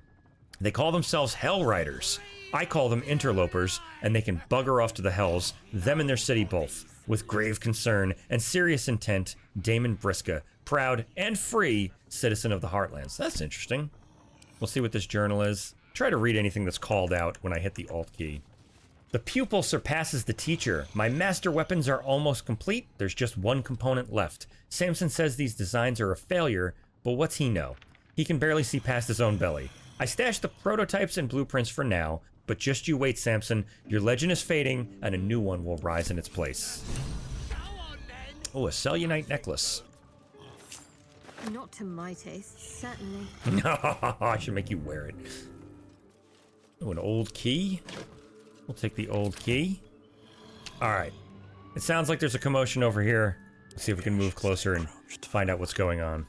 They call themselves Hell Riders. I call them interlopers, and they can bugger off to the hells, them and their city both. With grave concern and serious intent, Damon Briska, proud and free citizen of the Heartlands. That's interesting. We'll see what this journal is. Try to read anything that's called out when I hit the Alt key. The pupil surpasses the teacher. My master weapons are almost complete. There's just one component left. Samson says these designs are a failure, but what's he know? He can barely see past his own belly. I stashed the prototypes and blueprints for now, but just you wait, Samson. Your legend is fading, and a new one will rise in its place. Oh, a Selunite necklace. Not to my taste, certainly. I should make you wear it. Oh, an old key. We'll take the old key. Alright. It sounds like there's a commotion over here. Let's see if we can move closer and find out what's going on.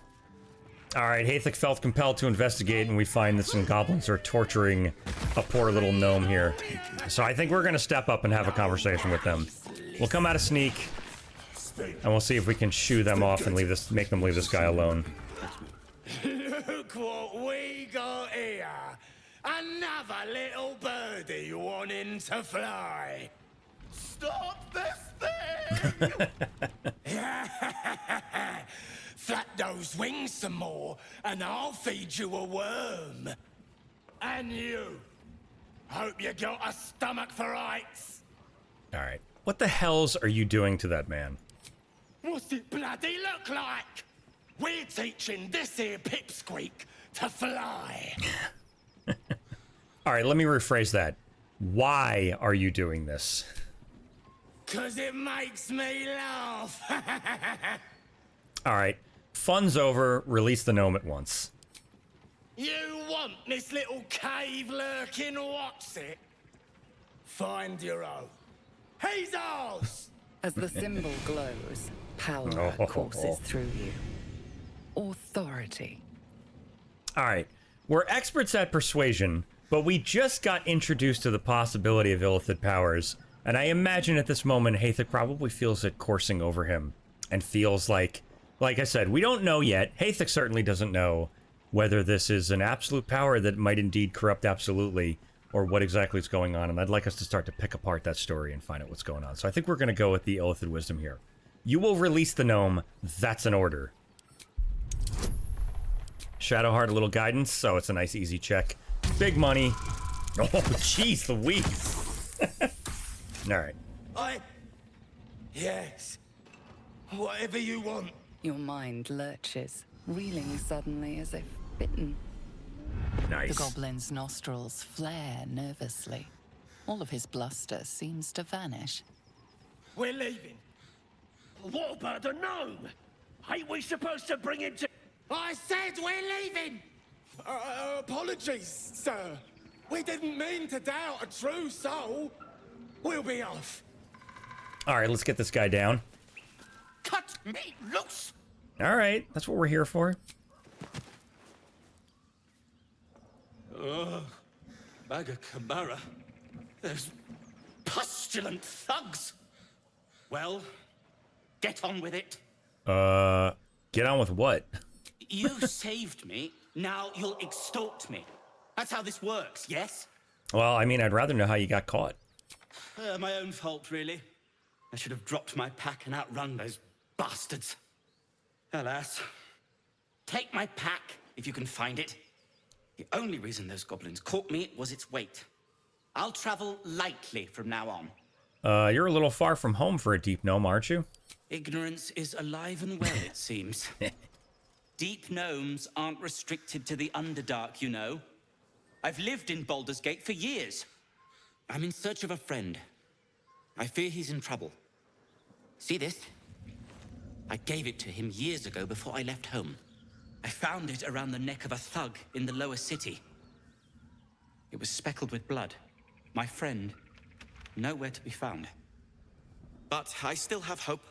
Alright, Haythik felt compelled to investigate, and we find that some goblins are torturing a poor little gnome here. So I think we're gonna step up and have a conversation with them. We'll come out of sneak, and we'll see if we can shoo them off and make them leave this guy alone. Look what we got here! Another little birdie wanting to fly! Stop this thing! Flap those wings some more, and I'll feed you a worm. And you! Hope you got a stomach for heights! Alright. What the hells are you doing to that man? What's it bloody look like? We're teaching this here pipsqueak to fly. Alright, let me rephrase that. Why are you doing this? 'Cause it makes me laugh. Alright. Fun's over. Release the gnome at once. You want this little cave lurking what's it? Find your own. He's ours! As the symbol glows, power courses through you. Authority. Alright. We're experts at persuasion, but we just got introduced to the possibility of illithid powers, and I imagine at this moment Haythik probably feels it coursing over him, and feels like I said, we don't know yet. Haythik certainly doesn't know whether this is an absolute power that might indeed corrupt absolutely, or what exactly is going on, and I'd like us to start to pick apart that story and find out what's going on. So I think we're going to go with the illithid wisdom here. You will release the gnome. That's an order. Shadowheart, a little guidance, so it's a nice easy check. Big money. Oh, jeez Louise. Alright. Yes. Whatever you want. Your mind lurches, reeling suddenly as if bitten. Nice. The goblin's nostrils flare nervously. All of his bluster seems to vanish. We're leaving. What about the gnome? Ain't we supposed to bring him to... I said we're leaving! Apologies, sir. We didn't mean to doubt a true soul. We'll be off. Alright, let's get this guy down. Cut me loose! Alright, that's what we're here for. Bag of Camara. There's pustulant thugs. Well, get on with it. Get on with what? You saved me, now you'll extort me. That's how this works, yes? Well, I mean, I'd rather know how you got caught. My own fault, really. I should have dropped my pack and outrun those bastards. Alas. Take my pack, if you can find it. The only reason those goblins caught me was its weight. I'll travel lightly from now on. You're a little far from home for a deep gnome, aren't you? Ignorance is alive and well, it seems. Deep gnomes aren't restricted to the Underdark, you know. I've lived in Baldur's Gate for years. I'm in search of a friend. I fear he's in trouble. See this? I gave it to him years ago before I left home. I found it around the neck of a thug in the lower city. It was speckled with blood. My friend, nowhere to be found. But I still have hope.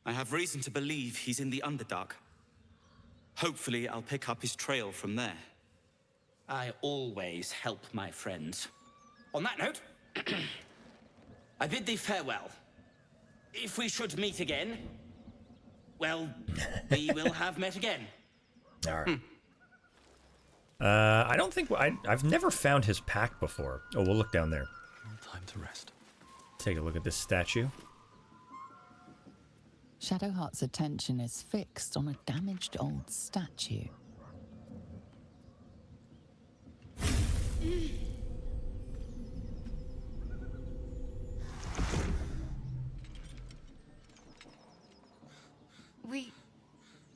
I have reason to believe he's in the Underdark. Hopefully, I'll pick up his trail from there. I always help my friends. On that note, I bid thee farewell. If we should meet again, well, we will have met again. All right. I don't think I've never found his pack before. Oh, we'll look down there. Time to rest. Take a look at this statue. Shadowheart's attention is fixed on a damaged old statue.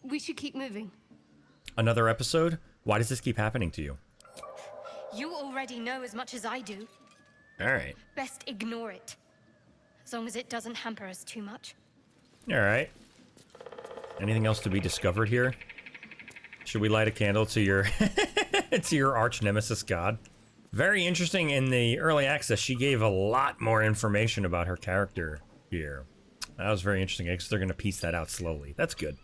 We should keep moving. Another episode? Why does this keep happening to you? You already know as much as I do. All right. Best ignore it. As long as it doesn't hamper us too much. All right. Anything else to be discovered here? Should we light a candle to your to your arch nemesis god? Very interesting. In the early access, she gave a lot more information about her character here. That was very interesting. I guess they're going to piece that out slowly. That's good.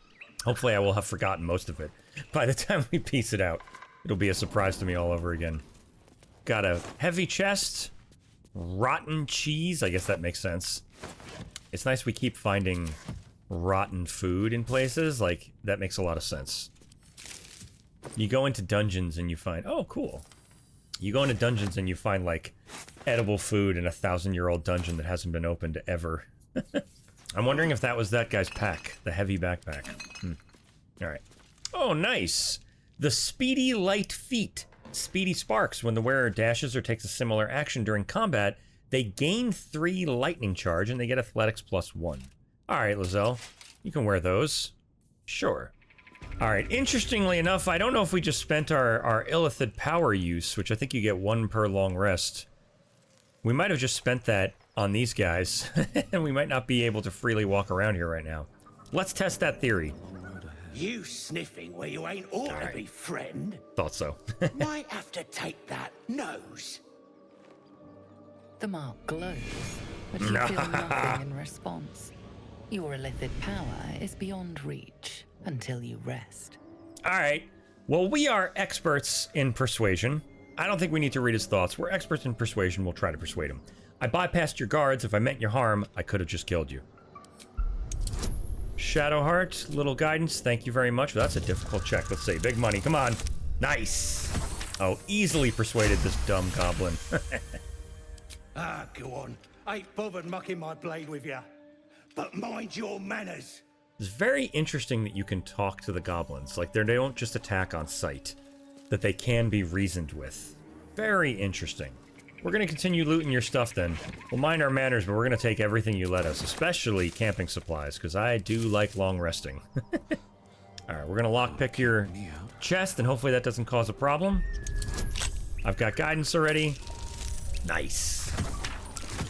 Hopefully I will have forgotten most of it. By the time we piece it out, it'll be a surprise to me all over again. Got a heavy chest. Rotten cheese. I guess that makes sense. It's nice we keep finding rotten food in places. Like, that makes a lot of sense. You go into dungeons and you find... Oh, cool. You go into dungeons and you find, like, edible food in a 1,000-year-old dungeon that hasn't been opened ever. I'm wondering if that was that guy's pack. The heavy backpack. Alright. Oh, nice! The Speedy Light Feet. Speedy sparks. When the wearer dashes or takes a similar action during combat, they gain 3 lightning charge and they get athletics +1. Alright, Lae'zel. You can wear those. Sure. Alright, interestingly enough, I don't know if we just spent our Illithid power use, which I think you get 1 per long rest. We might have just spent that on these guys, and we might not be able to freely walk around here right now. Let's test that theory. You sniffing where you ain't ought to be, friend? Thought so. Might have to take that nose. The mark glows, but you feel nothing in response. Your Illithid power is beyond reach until you rest. Alright. Well, we are experts in persuasion. I don't think we need to read his thoughts. We're experts in persuasion. We'll try to persuade him. I bypassed your guards. If I meant your harm, I could have just killed you. Shadowheart, little guidance. Thank you very much. That's a difficult check. Let's see. Big money. Come on. Nice. Oh, easily persuaded this dumb goblin. Go on. Ain't bothered mucking my blade with you. But mind your manners. It's very interesting that you can talk to the goblins. Like, they don't just attack on sight. That they can be reasoned with. Very interesting. We're going to continue looting your stuff then. We'll mind our manners, but we're going to take everything you let us, especially camping supplies, because I do like long resting. Alright, we're going to lockpick your chest, and hopefully that doesn't cause a problem. I've got guidance already. Nice.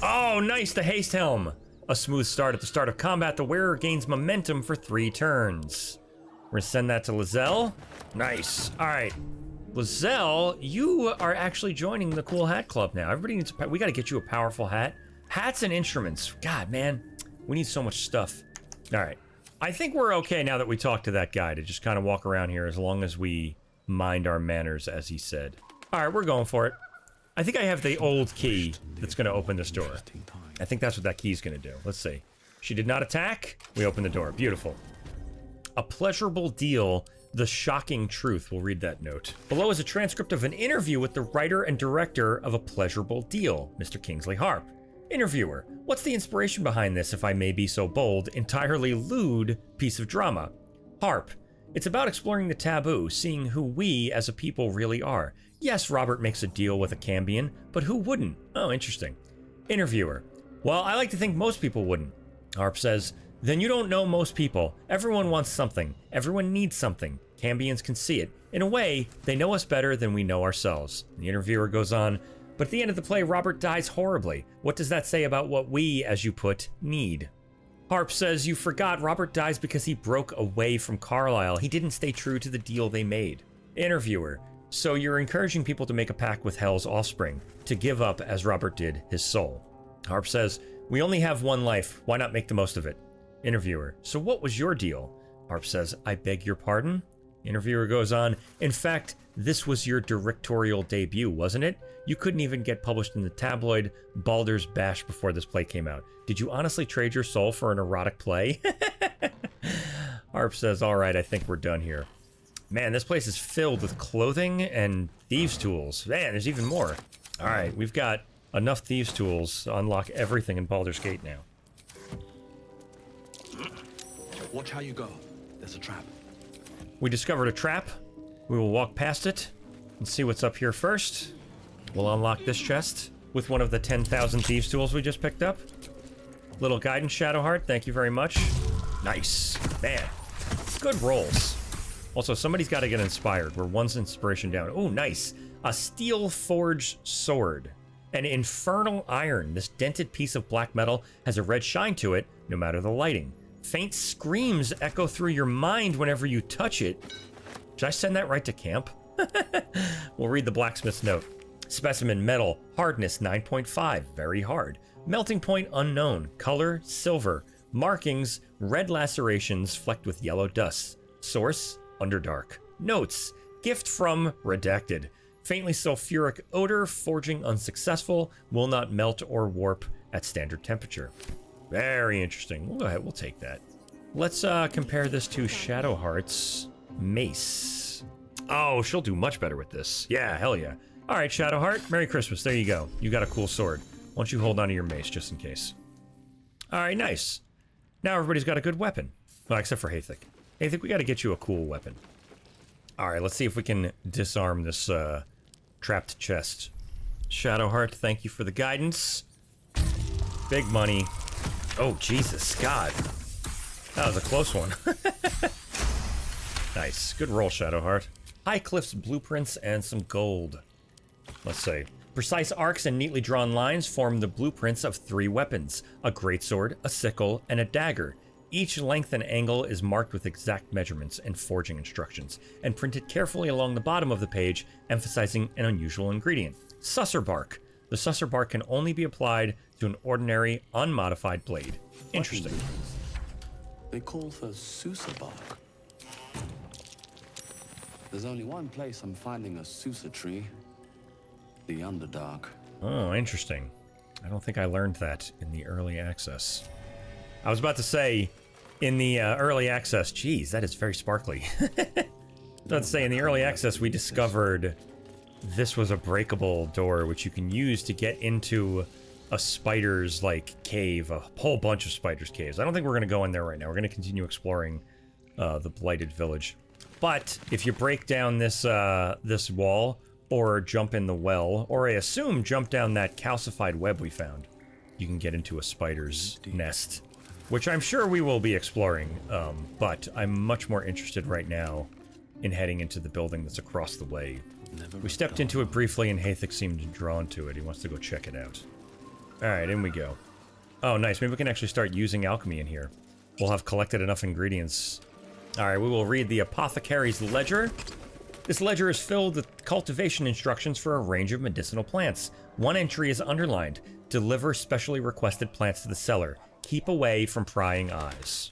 Oh, nice, the haste helm. A smooth start at the start of combat. The wearer gains momentum for 3 turns. We're going to send that to Lae'zel. Nice. Alright. Lae'zel, you are actually joining the Cool Hat Club now. Everybody needs we gotta get you a powerful hat. Hats and instruments. God, man. We need so much stuff. Alright. I think we're okay now that we talked to that guy to just kind of walk around here as long as we mind our manners, as he said. Alright, we're going for it. I think I have the old key that's gonna open this door. I think that's what that key's gonna do. Let's see. She did not attack. We open the door. Beautiful. A pleasurable deal. The shocking truth. We'll read that note. Below is a transcript of an interview with the writer and director of A Pleasurable Deal, Mr. Kingsley Harp. Interviewer: what's the inspiration behind this, if I may be so bold, entirely lewd piece of drama? Harp: it's about exploring the taboo, seeing who we as a people really are. Yes, Robert makes a deal with a Cambion, but who wouldn't? Oh, interesting. Interviewer: well, I like to think most people wouldn't. Harp says: then you don't know most people. Everyone wants something. Everyone needs something. Cambions can see it. In a way, they know us better than we know ourselves. The interviewer goes on, but at the end of the play, Robert dies horribly. What does that say about what we, as you put, need? Harp says, you forgot Robert dies because he broke away from Carlisle. He didn't stay true to the deal they made. Interviewer: so you're encouraging people to make a pact with Hell's offspring, to give up, as Robert did, his soul. Harp says, we only have one life. Why not make the most of it? Interviewer: so what was your deal? Harp says, I beg your pardon? Interviewer goes on, in fact, this was your directorial debut, wasn't it? You couldn't even get published in the tabloid Baldur's Bash before this play came out. Did you honestly trade your soul for an erotic play? Harp says, alright, I think we're done here. Man, this place is filled with clothing and thieves' tools. Man, there's even more. Alright, we've got enough thieves' tools to unlock everything in Baldur's Gate now. Watch how you go. There's a trap. We discovered a trap. We will walk past it and see what's up here first. We'll unlock this chest with one of the 10,000 thieves tools we just picked up. Little guidance, Shadowheart. Thank you very much. Nice. Man, good rolls. Also, somebody's got to get inspired. We're one's inspiration down. Oh, nice. A steel forged sword. An infernal iron. This dented piece of black metal has a red shine to it, no matter the lighting. Faint screams echo through your mind whenever you touch it. Should I send that right to camp? We'll read the blacksmith's note. Specimen metal, hardness 9.5, very hard. Melting point unknown, color silver. Markings, red lacerations flecked with yellow dust. Source, Underdark. Notes, gift from redacted. Faintly sulfuric odor, forging unsuccessful, will not melt or warp at standard temperature. Very interesting. We'll go ahead, we'll take that. Let's compare this to Shadowheart's mace. Oh, she'll do much better with this. Yeah, hell yeah. All right, Shadowheart, Merry Christmas. There you go. You got a cool sword. Why don't you hold on to your mace just in case? All right, nice. Now everybody's got a good weapon. Well, except for Haythik. Haythik, we got to get you a cool weapon. All right, let's see if we can disarm this trapped chest. Shadowheart, thank you for the guidance. Big money. Oh, Jesus, God. That was a close one. Nice. Good roll, Shadowheart. High Cliff's blueprints and some gold. Let's see. Precise arcs and neatly drawn lines form the blueprints of 3 weapons, a greatsword, a sickle, and a dagger. Each length and angle is marked with exact measurements and forging instructions, and printed carefully along the bottom of the page, emphasizing an unusual ingredient. Susser bark. The susser bark can only be applied to an ordinary, unmodified blade. Interesting. They call for Sousa bark. There's only one place I'm finding a Sousa tree. The Underdark. Oh, interesting. I don't think I learned that in the early access. I was about to say, in the early access, geez, that is very sparkly. I was about to say, in the early access, we discovered this was a breakable door, which you can use to get into a spider's, like, cave, a whole bunch of spiders' caves. I don't think we're going to go in there right now. We're going to continue exploring the blighted village. But if you break down this this wall, or jump in the well, or I assume jump down that calcified web we found, you can get into a spider's nest, which I'm sure we will be exploring, but I'm much more interested right now in heading into the building that's across the way. We stepped into it briefly and Haythik seemed drawn to it. He wants to go check it out. Alright, in we go. Oh, nice. Maybe we can actually start using alchemy in here. We'll have collected enough ingredients. Alright, we will read the Apothecary's Ledger. This ledger is filled with cultivation instructions for a range of medicinal plants. One entry is underlined. Deliver specially requested plants to the cellar. Keep away from prying eyes.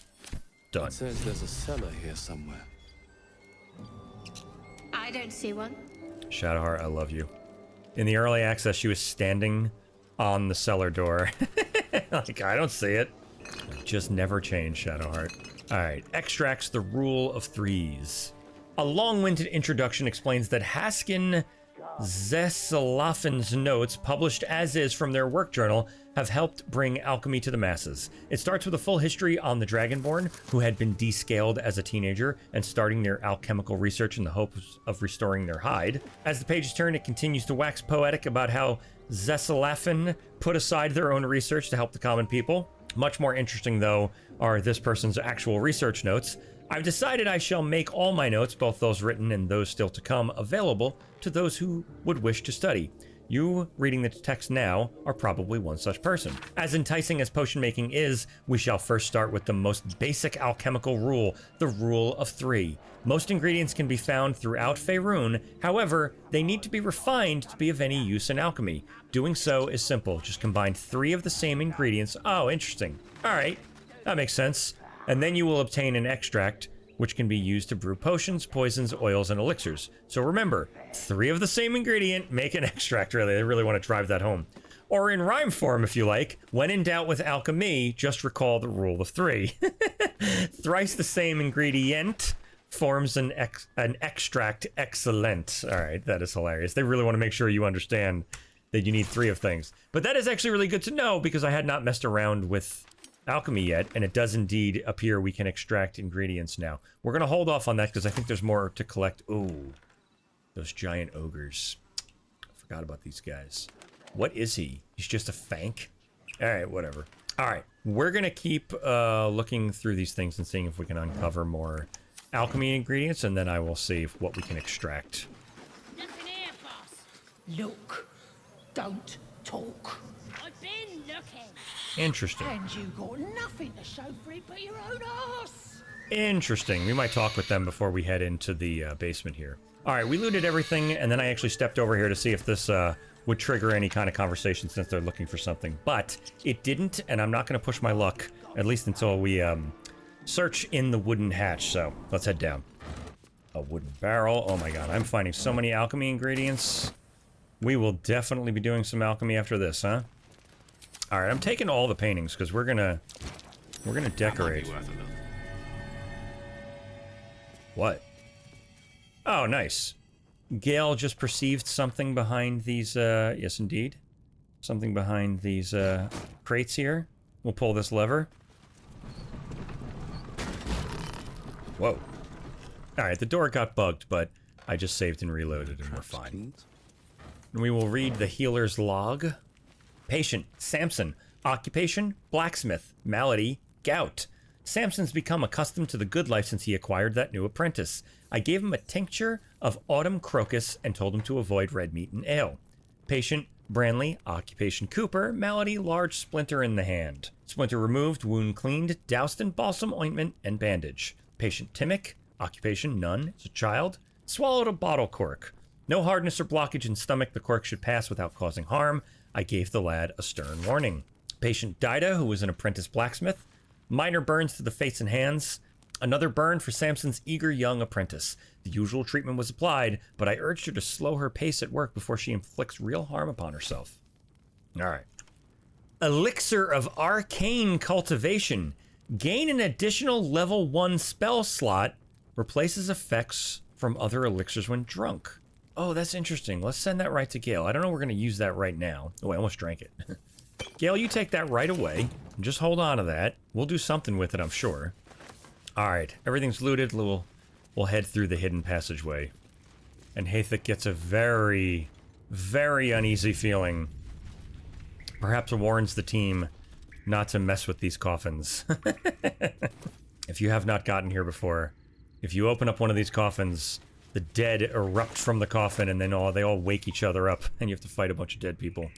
Done. It says there's a cellar here somewhere. I don't see one. Shadowheart, I love you. In the early access, she was standing on the cellar door. Like, I don't see it. Just never change, Shadowheart. Alright, extracts the rule of threes. A long-winded introduction explains that Haskin Zesalafen's notes, published as is from their work journal, have helped bring alchemy to the masses. It starts with a full history on the Dragonborn, who had been descaled as a teenager and starting their alchemical research in the hopes of restoring their hide. As the pages turn, it continues to wax poetic about how Zesalafen put aside their own research to help the common people. Much more interesting, though, are this person's actual research notes. I've decided I shall make all my notes, both those written and those still to come, available to those who would wish to study. You, reading the text now, are probably one such person. As enticing as potion making is, we shall first start with the most basic alchemical rule, the rule of three. Most ingredients can be found throughout Faerun, however, they need to be refined to be of any use in alchemy. Doing so is simple, just combine 3 of the same ingredients. Oh, interesting. Alright, that makes sense. And then you will obtain an extract, which can be used to brew potions, poisons, oils, and elixirs. So remember, 3 of the same ingredient, make an extract, really. I really want to drive that home. Or in rhyme form, if you like, when in doubt with alchemy, just recall the rule of 3. Thrice the same ingredient forms an extract excellent. All right, that is hilarious. They really want to make sure you understand that you need 3 of things. But that is actually really good to know, because I had not messed around with alchemy yet, and it does indeed appear we can extract ingredients now. We're going to hold off on that because I think there's more to collect. Ooh, those giant ogres. I forgot about these guys. What is he? He's just a fank? Alright, whatever. Alright, we're going to keep looking through these things and seeing if we can uncover more alchemy ingredients, and then I will see what we can extract. Nothing here, boss. Look. Don't talk. I've been looking. Interesting. And you got nothing to show for it but your own ass. Interesting. We might talk with them before we head into the basement here. All right, we looted everything, and then I actually stepped over here to see if this would trigger any kind of conversation since they're looking for something. But it didn't, and I'm not going to push my luck, at least until we search in the wooden hatch. So let's head down. A wooden barrel. Oh my god, I'm finding so many alchemy ingredients. We will definitely be doing some alchemy after this, huh? All right, I'm taking all the paintings because we're gonna decorate. What? Oh, nice. Gale just perceived something behind these, yes indeed. Something behind these, crates here. We'll pull this lever. Whoa. Alright, the door got bugged, but I just saved and reloaded and we're fine. And we will read the healer's log. Patient, Samson. Occupation, blacksmith. Malady, gout. Samson's become accustomed to the good life since he acquired that new apprentice. I gave him a tincture of autumn crocus and told him to avoid red meat and ale. Patient, Branley. Occupation, Cooper. Malady, large splinter in the hand. Splinter removed, wound cleaned, doused in balsam ointment and bandage. Patient, Timmick. Occupation, none. As a child. Swallowed a bottle cork. No hardness or blockage in stomach. The cork should pass without causing harm. I gave the lad a stern warning. Patient, Dida, who was an apprentice blacksmith. Minor burns to the face and hands. Another burn for Samson's eager young apprentice. The usual treatment was applied, but I urged her to slow her pace at work before she inflicts real harm upon herself. All right. Elixir of Arcane Cultivation. Gain an additional level 1 spell slot. Replaces effects from other elixirs when drunk. Oh, that's interesting. Let's send that right to Gale. I don't know we're going to use that right now. Oh, I almost drank it. Gale, you take that right away. Just hold on to that. We'll do something with it, I'm sure. All right, everything's looted. We'll head through the hidden passageway. And Hathik gets a very, very uneasy feeling. Perhaps warns the team not to mess with these coffins. If you have not gotten here before, if you open up one of these coffins, the dead erupt from the coffin and then they all wake each other up and you have to fight a bunch of dead people.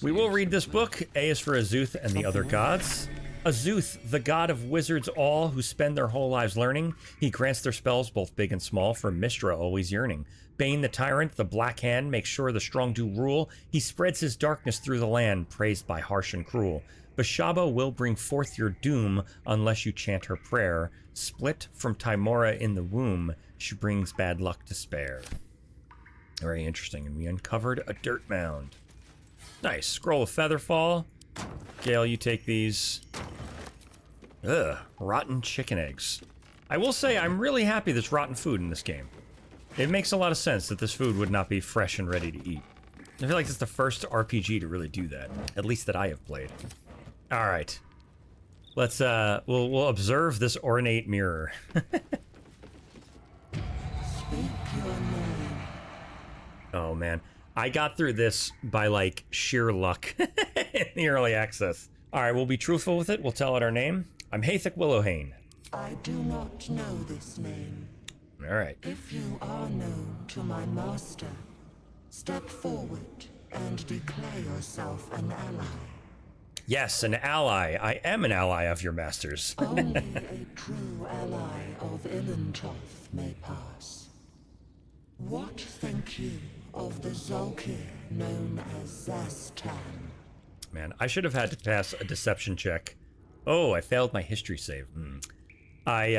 We will read this book. A is for Azuth and the other gods. Azuth, the god of wizards all who spend their whole lives learning. He grants their spells both big and small for Mistra always yearning. Bane the tyrant, the black hand, makes sure the strong do rule. He spreads his darkness through the land, praised by harsh and cruel. Bashaba will bring forth your doom unless you chant her prayer. Split from Timora in the womb, she brings bad luck to spare. Very interesting, and we uncovered a dirt mound. Nice. Scroll of Featherfall. Gale, you take these. Ugh, rotten chicken eggs. I will say I'm really happy there's rotten food in this game. It makes a lot of sense that this food would not be fresh and ready to eat. I feel like it's the first RPG to really do that, at least that I have played. All right. Let's we'll observe this ornate mirror. Oh man. I got through this by, like, sheer luck in the early access. All right, we'll be truthful with it. We'll tell it our name. I'm Hathik Willowhane. I do not know this name. All right. If you are known to my master, step forward and declare yourself an ally. Yes, an ally. I am an ally of your master's. Only a true ally of Ilintoth may pass. What think you of the Zolkir known as Zastan? Man, I should have had to pass a deception check. Oh, I failed my history save. I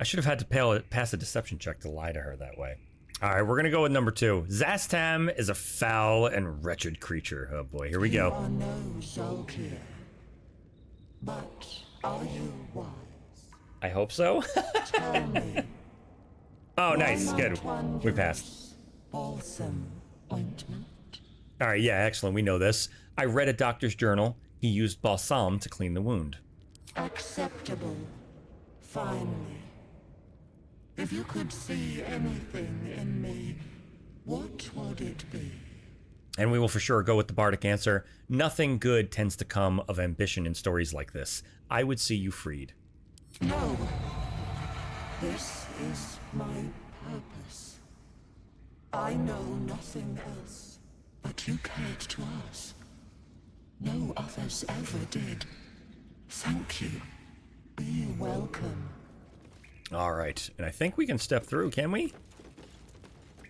should have had to pass a deception check to lie to her that way. All right, we're gonna go with number 2. Zastam is a foul and wretched creature. Oh boy, here we go. You are no Zolkir, but are you wise? I hope so. Tell me. Oh, nice, good. We passed. Balsam ointment. All right, yeah, excellent. We know this. I read a doctor's journal. He used balsam to clean the wound. Acceptable. Finally. If you could see anything in me, what would it be? And we will for sure go with the bardic answer. Nothing good tends to come of ambition in stories like this. I would see you freed. No. This is my purpose. I know nothing else, but you cared to us. No others ever did. Thank you. Be welcome. All right, and I think we can step through, can we?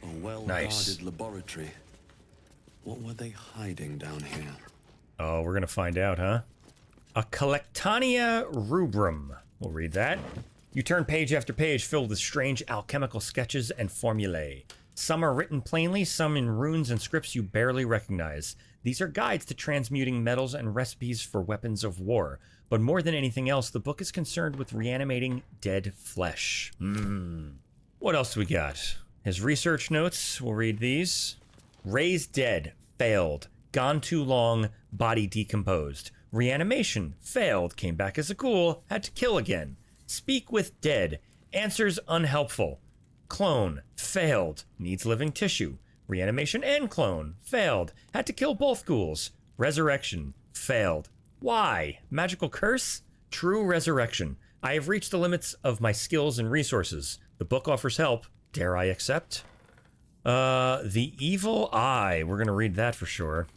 A well-guarded laboratory. What were they hiding down here? Oh, we're gonna find out, huh? A Collectania Rubrum. We'll read that. You turn page after page filled with strange alchemical sketches and formulae. Some are written plainly, some in runes and scripts you barely recognize. These are guides to transmuting metals and recipes for weapons of war. But more than anything else, the book is concerned with reanimating dead flesh. What else do we got? His research notes, we'll read these. Raised dead, failed. Gone too long, body decomposed. Reanimation, failed, came back as a ghoul, had to kill again. Speak with dead, answers unhelpful. Clone, failed, needs living tissue. Reanimation and clone, failed, had to kill both ghouls. Resurrection, failed. Why? Magical curse? True resurrection. I have reached the limits of my skills and resources. The book offers help. Dare I accept? The Evil Eye. We're going to read that for sure.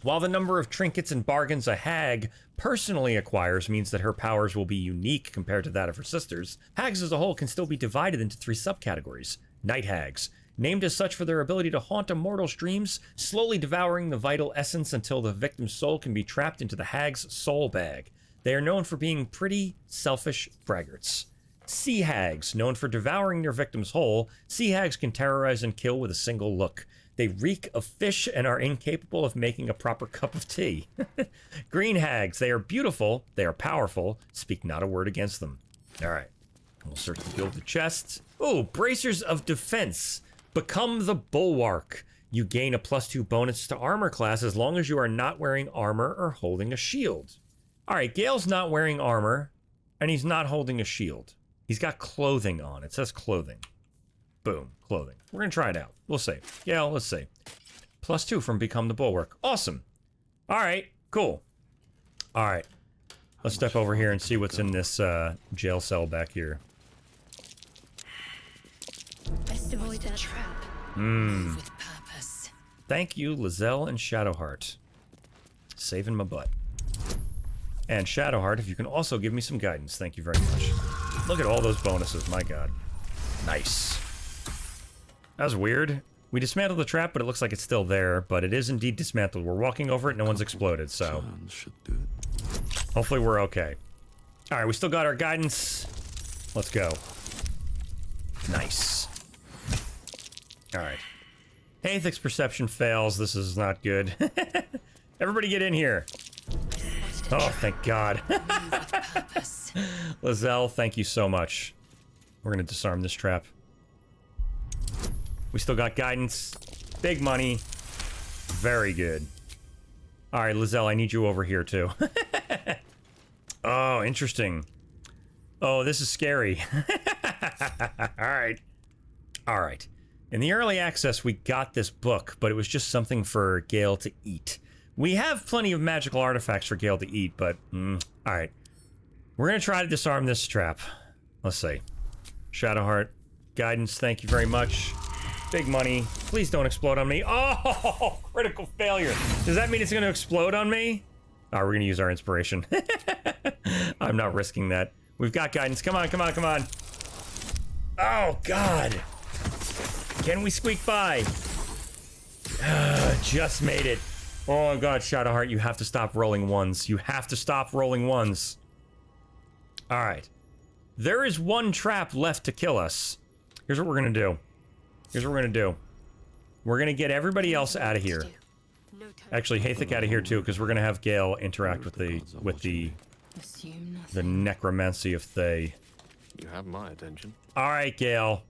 While the number of trinkets and bargains a hag personally acquires means that her powers will be unique compared to that of her sisters, hags as a whole can still be divided into 3 subcategories. Night hags, named as such for their ability to haunt a mortal's dreams, slowly devouring the vital essence until the victim's soul can be trapped into the hag's soul bag. They are known for being pretty selfish braggarts. Sea hags, known for devouring their victims whole, sea hags can terrorize and kill with a single look. They reek of fish and are incapable of making a proper cup of tea. Green hags, they are beautiful, they are powerful, speak not a word against them. All right, we'll search the gilded chests. Oh, bracers of defense. Become the bulwark. You gain a +2 bonus to armor class as long as you are not wearing armor or holding a shield. All right, Gale's not wearing armor, and he's not holding a shield. He's got clothing on. It says clothing. Boom, clothing. We're going to try it out. We'll see. Yeah, let's see. +2 from Become the Bulwark. Awesome. All right, cool. All right. Let's step over here and see what's in this jail cell back here. Best avoid that trap. Move with purpose. Thank you, Lae'zel and Shadowheart. Saving my butt. And Shadowheart, if you can also give me some guidance. Thank you very much. Look at all those bonuses, my god. Nice. That was weird. We dismantled the trap, but it looks like it's still there, but it is indeed dismantled. We're walking over it, no one's exploded, so hopefully we're okay. All right, we still got our guidance. Let's go. Nice. All right. Hathic's perception fails. This is not good. Everybody get in here. Oh, thank God. Lae'zel, thank you so much. We're going to disarm this trap. We still got guidance. Big money. Very good. All right, Lae'zel, I need you over here, too. Oh, interesting. Oh, this is scary. All right. All right. In the early access, we got this book, but it was just something for Gale to eat. We have plenty of magical artifacts for Gale to eat, but... all right. We're going to try to disarm this trap. Let's see. Shadowheart. Guidance, thank you very much. Big money. Please don't explode on me. Oh, critical failure. Does that mean it's going to explode on me? Oh, we're going to use our inspiration. I'm not risking that. We've got guidance. Come on, come on, come on. Oh, God. Can we squeak by? Just made it. Oh, my God, Shadowheart, you have to stop rolling ones. You have to stop rolling ones. All right. There is one trap left to kill us. Here's what we're going to do. Here's what we're going to do. We're going to get everybody else out of here. Actually, Haythic out of here, too, because we're going to have Gale interact with the Necromancy of Thay. You have my attention. All right, Gale.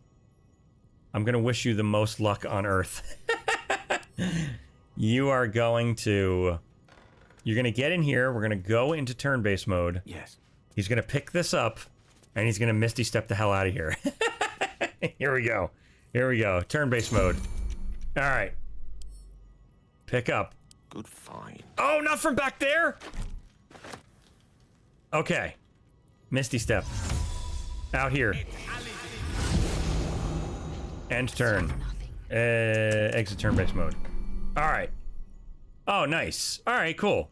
I'm going to wish you the most luck on Earth. You are going to... You're going to get in here. We're going to go into turn-based mode. Yes. He's going to pick this up, and he's going to Misty Step the hell out of here. Here we go. Here we go. Turn-based mode. All right. Pick up. Good find. Oh, not from back there? Okay. Misty Step. Out here. End turn. Exit turn-based mode. All right. Oh, nice. All right, cool.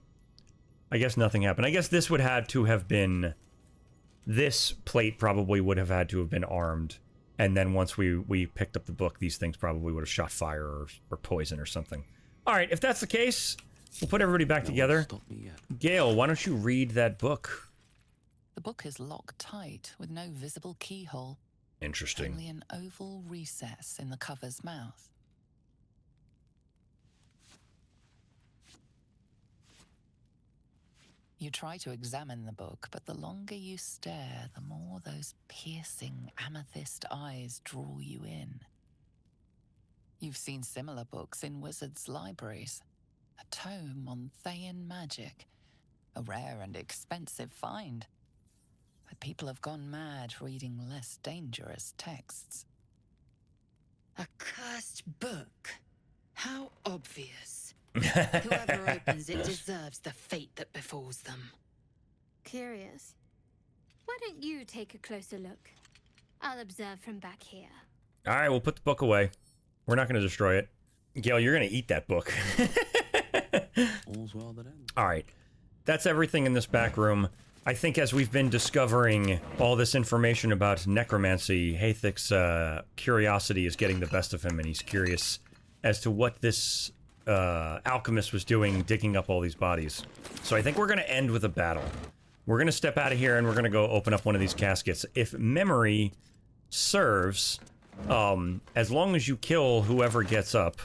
I guess nothing happened. I guess this would have to have been... This plate probably would have had to have been armed. And then once we picked up the book, these things probably would have shot fire or poison or something. All right, if that's the case, we'll put everybody back together. Gale, why don't you read that book? The book is locked tight with no visible keyhole. Interesting. Only an oval recess in the cover's mouth. You try to examine the book, but the longer you stare, the more those piercing amethyst eyes draw you in. You've seen similar books in wizards' libraries. A tome on Thayan magic, a rare and expensive find. But people have gone mad reading less dangerous texts. A cursed book? How obvious. Whoever opens it deserves the fate that befalls them. Curious. Why don't you take a closer look? I'll observe from back here. All right, we'll put the book away. We're not going to destroy it. Gale, you're going to eat that book. All's well that ends. All right, that's everything in this back room. I think as we've been discovering all this information about necromancy, Haythic's curiosity is getting the best of him, and he's curious as to what this alchemist was doing, digging up all these bodies. So I think we're going to end with a battle. We're going to step out of here, and we're going to go open up one of these caskets. If memory serves, as long as you kill whoever gets up,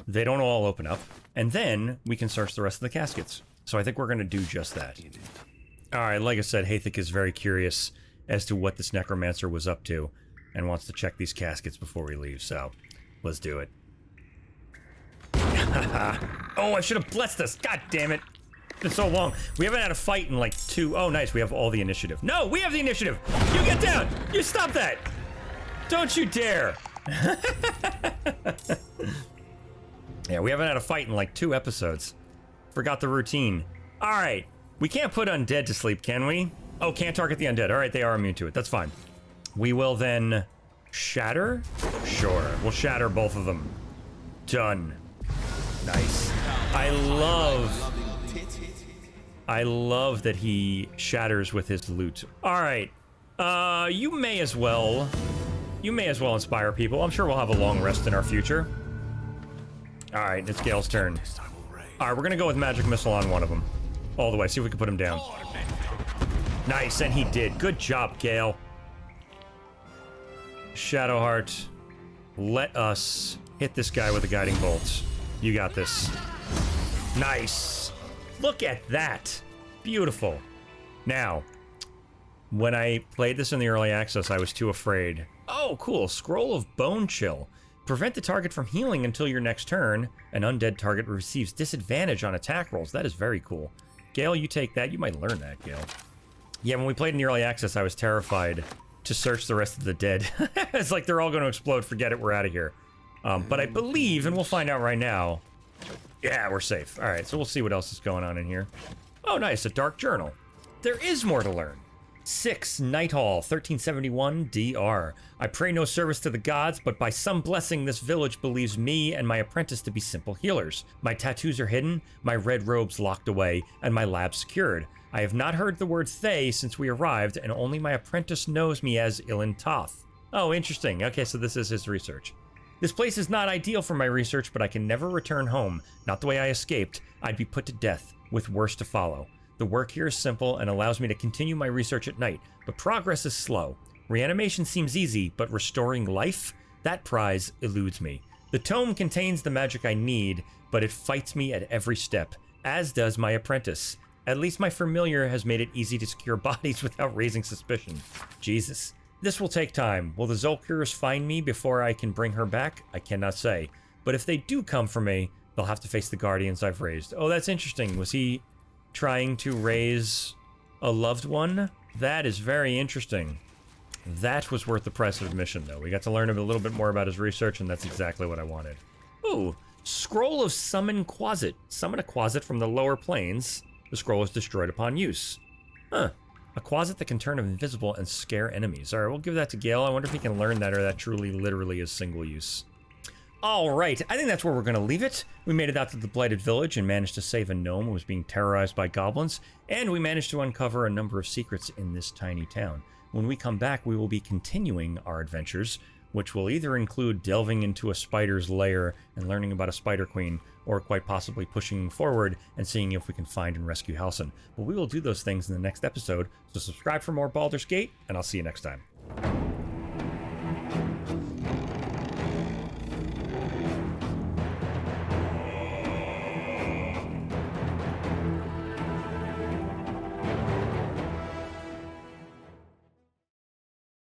they don't all open up, and then we can search the rest of the caskets. So I think we're going to do just that. All right, like I said, Haythic is very curious as to what this necromancer was up to and wants to check these caskets before we leave, so let's do it. Oh, I should have blessed us. God damn it. It's been so long. We haven't had a fight in like 2... Oh, nice. We have all the initiative. No, we have the initiative. You get down. You stop that. Don't you dare. Yeah, we haven't had a fight in like 2 episodes. Forgot the routine. All right. We can't put undead to sleep, can we? Oh, can't target the undead. All right, they are immune to it. That's fine. We will then shatter? Sure. We'll shatter both of them. Done. Nice. I love that he shatters with his loot. All right. You may as well inspire people. I'm sure we'll have a long rest in our future. All right, it's Gale's turn. All right, we're gonna go with magic missile on one of them. All the way, see if we can put him down. Nice, and he did. Good job, Gale. Shadowheart, let us hit this guy with a guiding bolt. You got this. Nice. Look at that. Beautiful. Now, when I played this in the early access, I was too afraid. Oh, cool. Scroll of Bone Chill. Prevent the target from healing until your next turn. An undead target receives disadvantage on attack rolls. That is very cool. Gale, you take that. You might learn that, Gale. Yeah, when we played in the early access, I was terrified to search the rest of the dead. It's like they're all going to explode. Forget it. We're out of here. But I believe, and we'll find out right now. Yeah, we're safe. All right, so we'll see what else is going on in here. Oh, nice. A dark journal. There is more to learn. 6, Nighthall, 1371 DR. I pray no service to the gods, but by some blessing this village believes me and my apprentice to be simple healers. My tattoos are hidden, my red robes locked away, and my lab secured. I have not heard the word Thay since we arrived, and only my apprentice knows me as Ilan Toth. Oh, interesting. Okay, so this is his research. This place is not ideal for my research, but I can never return home. Not the way I escaped. I'd be put to death, with worse to follow. The work here is simple and allows me to continue my research at night, but progress is slow. Reanimation seems easy, but restoring life? That prize eludes me. The tome contains the magic I need, but it fights me at every step, as does my apprentice. At least my familiar has made it easy to secure bodies without raising suspicion. Jesus. This will take time. Will the Zolkers find me before I can bring her back? I cannot say. But if they do come for me, they'll have to face the guardians I've raised. Oh, that's interesting. Was he trying to raise a loved one? That is very interesting. That was worth the price of admission, though. We got to learn a little bit more about his research, and that's exactly what I wanted. Ooh, Scroll of Summon Quasit. Summon a Quasit from the lower planes. The scroll is destroyed upon use. Huh. A Quasit that can turn invisible and scare enemies. All right, we'll give that to Gale. I wonder if he can learn that, or that truly, literally is single use. All right, I think that's where we're going to leave it. We made it out to the Blighted Village and managed to save a gnome who was being terrorized by goblins, and we managed to uncover a number of secrets in this tiny town. when we come back, we will be continuing our adventures, which will either include delving into a spider's lair and learning about a spider queen, or quite possibly pushing forward and seeing if we can find and rescue Halsin. But we will do those things in the next episode, so subscribe for more Baldur's Gate, and I'll see you next time.